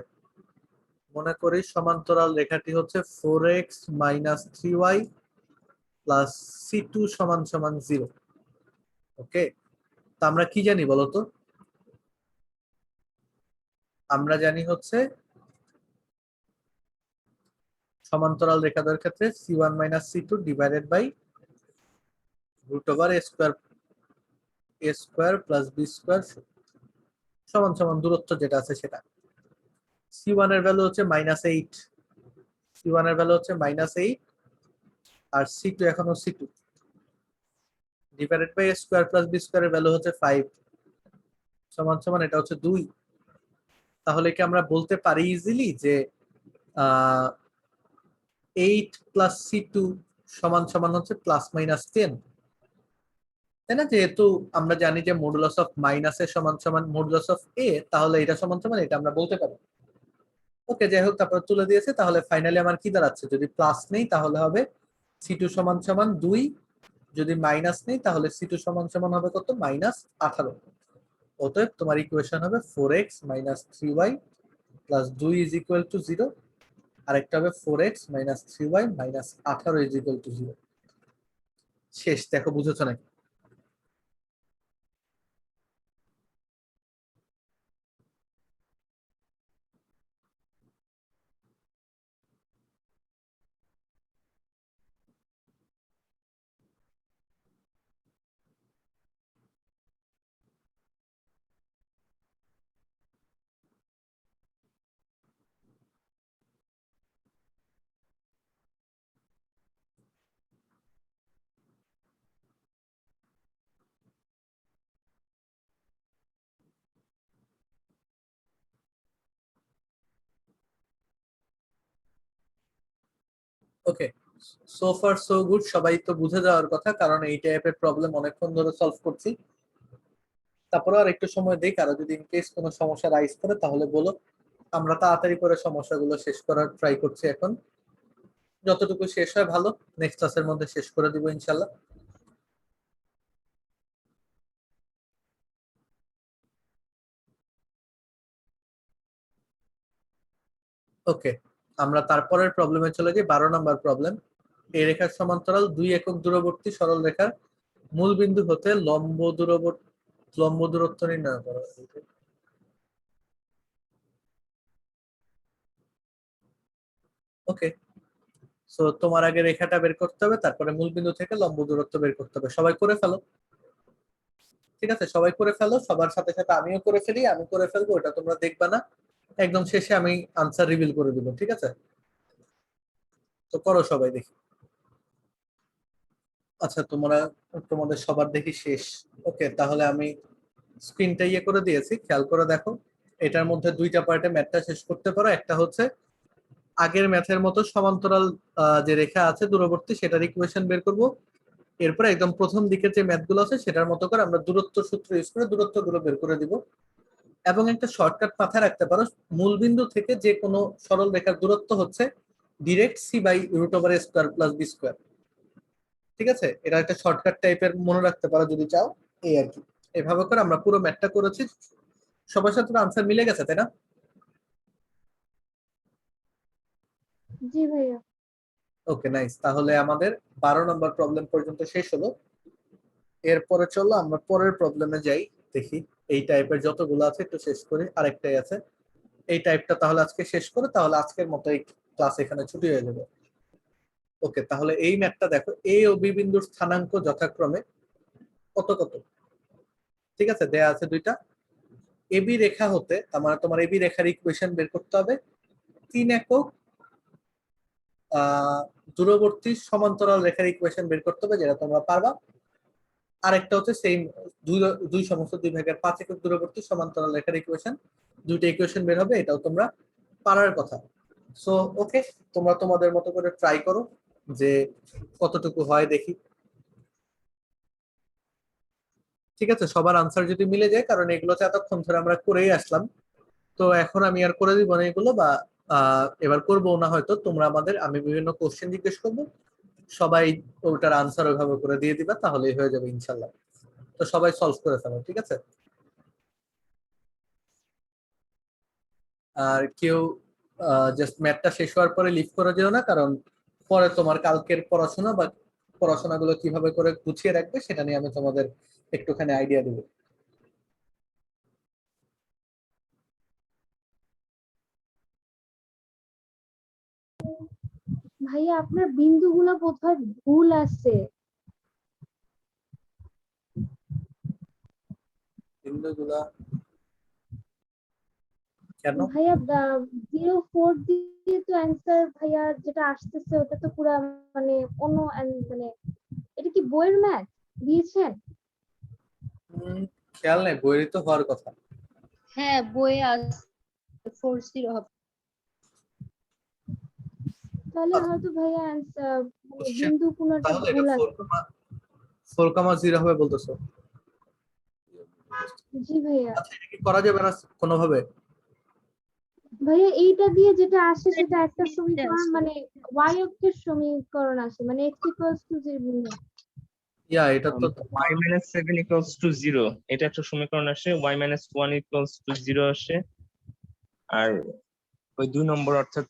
মনে করি সমান্তরাল রেখাটি হচ্ছে 4x minus 3y plus c2 সমান সমান 0। ওকে, তো আমরা কি জানি বলতো, আমরা জানি হচ্ছে সমান্তরাল রেখাদের ক্ষেত্রে c1 minus c2 divided by root over a square plus b square সমান সমান দূরত্ব যেটা আছে সেটা। c1 এর ভ্যালু হচ্ছে -8, c1 এর ভ্যালু হচ্ছে -8, আর c2 এখনো c2 divided by a square plus b square এর ভ্যালু হচ্ছে 5 সমান সমান এটা হচ্ছে 2। তাহলে কি আমরা বলতে পারি ইজিলি যে 8 প্লাস c2 সমান সমান হচ্ছে প্লাস মাইনাস 10, তাই না? যেহেতু আমরা জানি যে মডুলাস অফ মাইনাস এর সমান সমান মডুলাস অফ এ, তাহলে এটা সমান সমান এটা আমরা বলতে পারি। ওকে, যাই হোক, তারপর তুলে দিয়েছে। তাহলে ফাইনালি আমার কি দাঁড়াচ্ছে, যদি প্লাস নেই তাহলে হবে c2 সমান সমান 2, যদি মাইনাস নেই তাহলে c2 সমান সমান হবে কত, -18। অতএব তোমার ইকুয়েশন হবে 4x minus 3y plus 2 is equal to 0, আরেকটা হবে 4x minus 3y minus 18 is equal to 0। শেষ। দেখো বুঝেছো নাকি? ওকে, সো ফার সো গুড, সবাই তো বুঝে যাওয়ার কথা, কারণ এই টাইপের প্রবলেম অনেকক্ষণ ধরে সলভ করছি। তারপরে আর একটু সময় দিই, কারো যদি ইন কেস কোনো সমস্যা রাইজ করে তাহলে বলো, আমরা তাড়াতাড়ি করে সমস্যাগুলো শেষ করার ট্রাই করছি এখন। যতটুকু শেষ হয় ভালো, নেক্সট ক্লাসের মধ্যে শেষ করে দিব ইনশাল্লাহ। ওকে, আমরা তারপরের প্রবলেমে চলে যাই। 12 নম্বর প্রবলেম। এই রেখার সমান্তরাল 2 একক দূরবর্তী সরল রেখার মূল বিন্দু হতে লম্ব দূরত্ব নির্ণয় করো। ওকে, সো তোমার আগে রেখাটা বের করতে হবে, তারপরে মূল বিন্দু থেকে লম্ব দূরত্ব বের করতে হবে। সবাই করে ফেলো। ঠিক আছে, সবাই করে ফেলো, সবার সাথে সাথে আমিও করে ফেলি, আমি করে ফেলবো, ওটা তোমরা দেখবা না, একদম শেষে আমি আনসার রিভিল করে দিব। ঠিক আছে, তো করো সবাই দেখি। আচ্ছা, তোমাদের সবার দেখি শেষ। ওকে, তাহলে আমি স্ক্রিনটা ইয়ে করে দিয়েছি, খেয়াল করে দেখো। এটার মধ্যে দুইটা পার্টে ম্যাথটা শেষ করতে পারো। একটা হচ্ছে আগের ম্যাথের মতো সমান্তরাল যে রেখা আছে দূরবর্তী, সেটার ইকুয়েশন বের করব। এরপরে একদম প্রথম দিকে যে ম্যাথগুলো আছে সেটার মতো করে আমরা দূরত্ব সূত্র ইউজ করে দূরত্বগুলো বের করে দিব। এবং একটা শর্টকাট মাথায় রাখতে পারো, মূল বিন্দু থেকে যে কোনো সরল রেখার দূরত্ব হচ্ছে direct c by root over A square plus B square. ঠিক আছে, এটা একটা শর্টকাট টাইপের মনে রাখতে পারো যদি চাও, এই আর কি। এভাবে করে আমরা পুরো ম্যাথটা করেছি। সবার সাথে আনসার মিলে গেছে, তাই না? জি ভাইয়া। ওকে, নাইস। তাহলে আমাদের 12 নম্বর প্রবলেম পর্যন্ত শেষ হলো। এরপরে চলো আমরা পরের প্রবলেমে যাই, দেখি এই টাইপের যতগুলো আছে একটু শেষ করি। আরেকটাই আছে এই টাইপটা, তাহলে আজকে শেষ করে তাহলে আজকের মতো এই ক্লাস এখানে ছুটি হয়ে যাবে। ওকে, তাহলে এই ম্যাথটা দেখো, এ ও বি বিন্দুর স্থানাঙ্ক যথাক্রমে কত কত। ঠিক আছে, দেয়া আছে দুইটা। এবি রেখা হতে, তার মানে তোমার এবি রেখার ইকুয়েশন বের করতে হবে। 3 একক দূরবর্তী সমান্তরাল রেখার ইকুয়েশন বের করতে হবে, যেটা তোমরা পারবা। আরেকটা হচ্ছে সেম, দুই সমস্ত 2 ভাগের 5 একক দূরবর্তী সমান্তরাল রেখার ইকুয়েশন। দুইটা ইকুয়েশন বের হবে, এটাও তোমরা পারার কথা। সো ওকে, তোমরা তোমাদের মতো করে ট্রাই করো যে কতটুকু হয় দেখি। ঠিক আছে, সবার আনসার যদি মিলে যায়, কারণ এগুলো তো এতক্ষণ ধরে আমরা করেই আসলাম, তো এখন আমি আর করে দিব না এগুলো, বা এবার করবো না হয়তো। তোমরা আমি বিভিন্ন কোশ্চেন জিজ্ঞেস করবো, সবাই ওটার আনসার ওইভাবে করে দিয়ে দিবা, তাহলেই হয়ে যাবে ইনশাল্লাহ। তো সবাই সলভ করে ফেলো, ঠিক আছে? আর কেউ জাস্ট ম্যাথটা শেষ হওয়ার পরে লিভ করে যেও না, কারণ পরে তোমার কালকের পড়াশোনা বা পড়াশোনাগুলো কিভাবে করে গুছিয়ে রাখবে সেটা নিয়ে আমি তোমাদের একটুখানি আইডিয়া দেবো। ভাইয়া আপনার বিন্দুগুলো বোধহয় ভুল আছে। বিন্দুগুলা কেন? ভাইয়া 04 দিয়ে তো অ্যান্সার ভাইয়া যেটা আসতেছে ওটা তো পুরা মানে অন্য মানে এটা কি বইয়ের ম্যাথ দিয়েছেন? খেয়াল নেই, বইয়েরই তো হওয়ার কথা। হ্যাঁ বইয়ে আছে 40 হবে। তাহলে হয়তো ভাইয়া মানে Question, বিন্দু কোনো একটা তাহলে এটা ভুল আছে। 4,0 হবে বলতেছো? জি ভাইয়া। আচ্ছা, এটা কি করা যাবে না কোনোভাবে? ভাইয়া এইটা দিয়ে যেটা আসে সেটা একটা এটা সমীকরণ, আছে। মানে y অক্ষের সমীকরণ আসে, মানে x = 0। ইয়া, এটা তো y-7 = 0, এটা একটা সমীকরণ আসে। y-1 = 0 আসে। আর ওই 2 নম্বর অর্থাৎ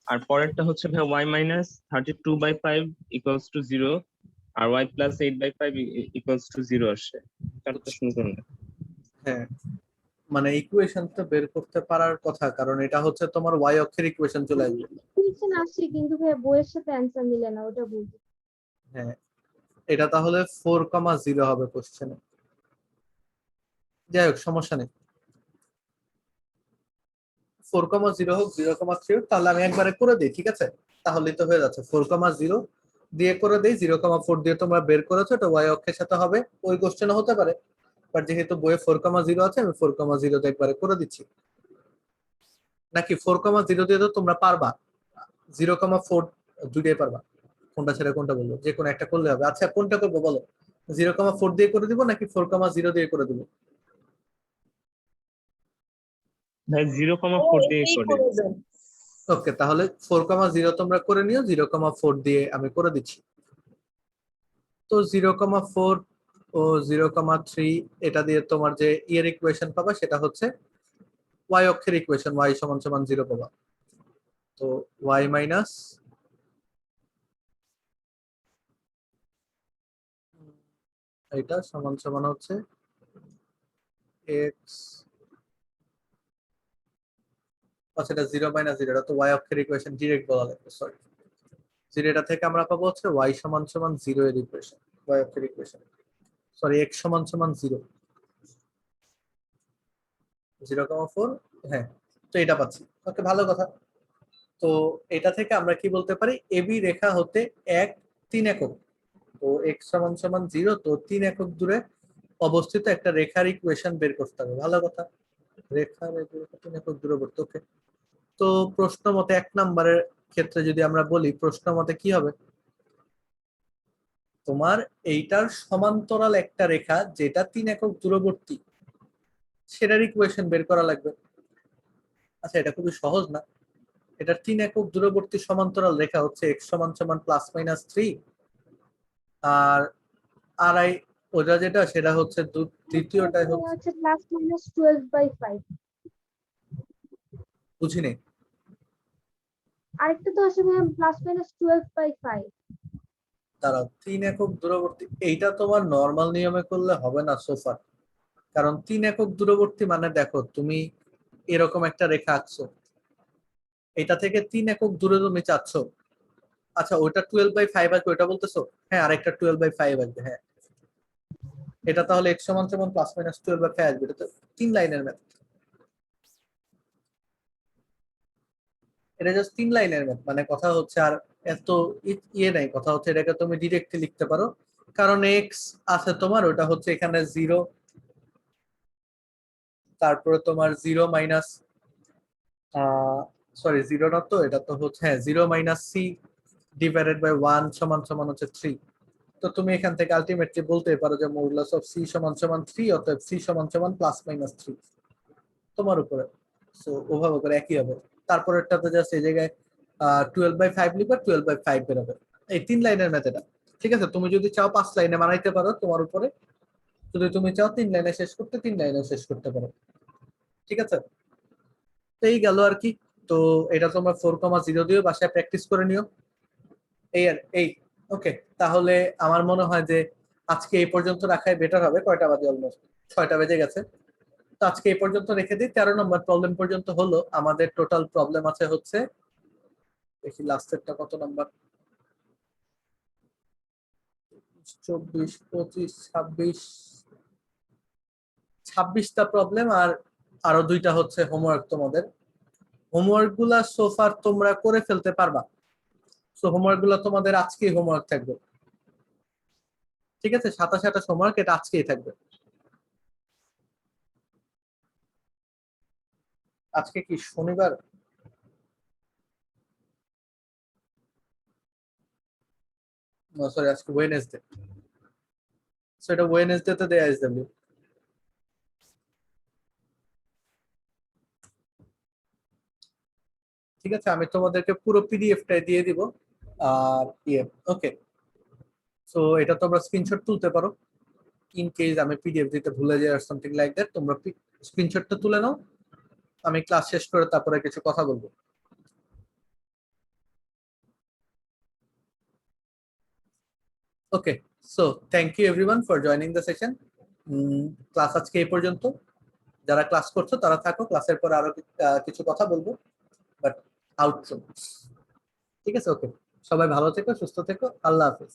আর পরেরটা হচ্ছে ভাই y-32/5 = 0 আর y+8/5 = 0 আসে। চারটা সমীকরণ। হ্যাঁ, মানে ইকুয়েশনটা বের করতে পারার কথা, কারণ এটা হচ্ছে তোমার y অক্ষের ইকুয়েশন চলে আসবে। ইকুয়েশন আসে কিন্তু ভাইয়া বইয়ের সাথে অ্যান্সার মিলে না, ওটা বলছি। হ্যাঁ, এটা তাহলে 4,0 হবে কোশ্চেনে। যাই হোক, সমস্যা নেই। 4,0 হোক 0,3 হোক, তাহলে আমি একবারে করে দিই, ঠিক আছে? তাহলেই তো হয়ে যাচ্ছে। 4,0 দিয়ে করে দিই, 0,4 দিয়ে তোমরা বের করেছো, এটা y অক্ষের সাথে হবে। ওই কোশ্চেনে হতে পারে, বাট যেহেতু বইয়ে 4,0 আছে, আমি 4,0 একবারে করে দিচ্ছি। নাকি 4,0 দিয়ে তো তোমরা পারবা, 0,4 দুইটাই পারবা, কোনটা ছেড়ে কোনটা বলবো, যে কোনো একটা করলে হবে। আচ্ছা কোনটা করবো বলো, 0,4 দিয়ে করে দিব নাকি 4,0 দিয়ে করে দিব? ভাই 0,4 দিয়ে এটাই করে করে দিন। দেন। ওকে, তাহলে 4,0 তোমরা করে নিও, 0,4 দিয়ে আমি করে দিচ্ছি। তো 0,4 ও 0,3 এটা দিয়ে তোমার যে এর ইকুয়েশন পাবা সেটা হচ্ছে y অক্ষের ইকুয়েশন, y সমান সমান 0 পাবা। তো y মাইনাস এটা সমান সমান হচ্ছে x, আচ্ছা এটা 0 মাইনাস 0, এটা তো y অক্ষের ইকুয়েশন ডিরেক্ট বলা লাগবে, সরি। 0 এটা থেকে আমরা পাবো হচ্ছে y সমান সমান 0 এর ইকুয়েশন, y অক্ষের ইকুয়েশন, সরি x সমান সমান 0, 0,4, হ্যাঁ। তো এটা পাচ্ছি, ওকে ভালো কথা। তো এটা থেকে আমরা কি বলতে পারি, এবি রেখা হতে 3 একক, তো x সমান সমান 0, তো 3 একক দূরে অবস্থিত একটা রেখার ইকুয়েশন বের করতে হবে, ভালো কথা। রেখার 3 একক দূরবর্তী, ওকে। তো প্রশ্ন মতে 1 নম্বরের ক্ষেত্রে যদি আমরা বলি, প্রশ্ন মতে কি হবে, তোমার এইটার সমান্তরাল একটা রেখা যেটা 3 একক দূরবর্তী, সেটার ইকুয়েশন বের করা লাগবে। আচ্ছা এটা খুবই সহজ না, এটা 3 একক দূরবর্তী সমান্তরাল রেখা হচ্ছে x সমান সমান +-3, আর আড়াই ওটা যেটা সেটা হচ্ছে দ্বিতীয়টা হচ্ছে, +-12/5। বুঝিনি। আরেকটা তো আছে ভাইয়া +-12/5। দাঁড়াও, 3 একক দূরবর্তী এইটা তোমার নর্মাল নিয়মে করলে হবে না সোফার, কারণ 3 একক দূরবর্তী মানে দেখো তুমি এরকম একটা রেখা আঁকছো, এটা থেকে 3 একক দূরে তুমি চাচ্ছ, আচ্ছা ওইটা 12/5 আসবে ওইটা বলতেছো, হ্যাঁ আরেকটা 12/5 আসবে, হ্যাঁ এটা তাহলে x সমান সমান +-12/5 আসবে, এটা তো 3 লাইনের ম্যাথ, এটা জাস্ট 3 লাইনের ম্যাথ, মানে কথা হচ্ছে আর এত ইয়ে নাই, কথা হচ্ছে এটাকে তুমি ডিরেক্টলি লিখতে পারো, কারণ x আছে তোমার, ওটা হচ্ছে এখানে 0, তারপরে তোমার 0 মাইনাস, সরি 0 না, তো এটা তো হচ্ছে হ্যাঁ 0 মাইনাস c ডিভাইডেড বাই 1 সমান সমান হচ্ছে 3। তো তুমি এখান থেকে আলটিমেটলি বলতে পারো যে মডুলাস অফ c সমান সমান 3, অতএব c সমান সমান +-3 তোমার উপরে। সো ওভাবে করে একই হবে। তারপরেরটাতে জাস্ট এই জায়গায় 12/5 লিখবে, 12/5 বেরোবে। এই 3 লাইনের মেথড, ঠিক আছে। তুমি যদি চাও 5 লাইনে বানাইতে পারো, তোমার উপরে। যদি তুমি চাও 3 লাইনে শেষ করতে, 3 লাইনে শেষ করতে পারো, ঠিক আছে। তো এই গেল আর কি। তো এটা তোমরা 4,0 দিয়ে বাসায় প্র্যাকটিস করে নিও, এই আর এই। ওকে, তাহলে আমার মনে হয় যে আজকে এই পর্যন্ত রাখাই বেটার হবে। কয়টা বাজে? অলমোস্ট 6টা বেজে গেছে। তো আজকে এই পর্যন্ত রেখে দিই। 13 নম্বর প্রবলেম পর্যন্ত হলো। আমাদের টোটাল প্রবলেম আছে হচ্ছে, দেখি লাস্টেরটা কত নাম্বার, 24, 25, 26টা প্রবলেম, আর আরো 2টা হচ্ছে হোমওয়ার্ক। তোমাদের হোমওয়ার্ক গুলা সোফার তোমরা করে ফেলতে পারবা। সো হোমওয়ার্ক গুলা তোমাদের আজকেই হোমওয়ার্ক থাকবে, ঠিক আছে। 27 হোমওয়ার্ক, এটা আজকেই থাকবে। আজকে কি শনিবার? সরি, আজকে ওয়েডনেসডে। সো এটা ওয়েডনেসডে তে দেয়া এসডব্লিউ, ঠিক আছে। আমি তোমাদেরকে পুরো পিডিএফটাই দিয়ে দিব। আর ইয়ে, ওকে। সো এটা তোমরা স্ক্রিনশট তুলতে পারো, ইন কেস আমি পিডিএফ দিতে ভুলে যাই আর সামথিং লাইক দ্যাট। তোমরা স্ক্রিনশটটা তুলে নাও, আমি ক্লাস শেষ করে তারপরে কিছু কথা বলবো। Okay, so thank you everyone for joining the session. Class আজকে এই পর্যন্ত। যারা ক্লাস করছো তারা থাকো, ক্লাসের পর আরো কিছু কথা বলবো, বাট আউটরো, ঠিক আছে। ওকে, সবাই ভালো থেকো, সুস্থ থেকো, আল্লাহ হাফেজ।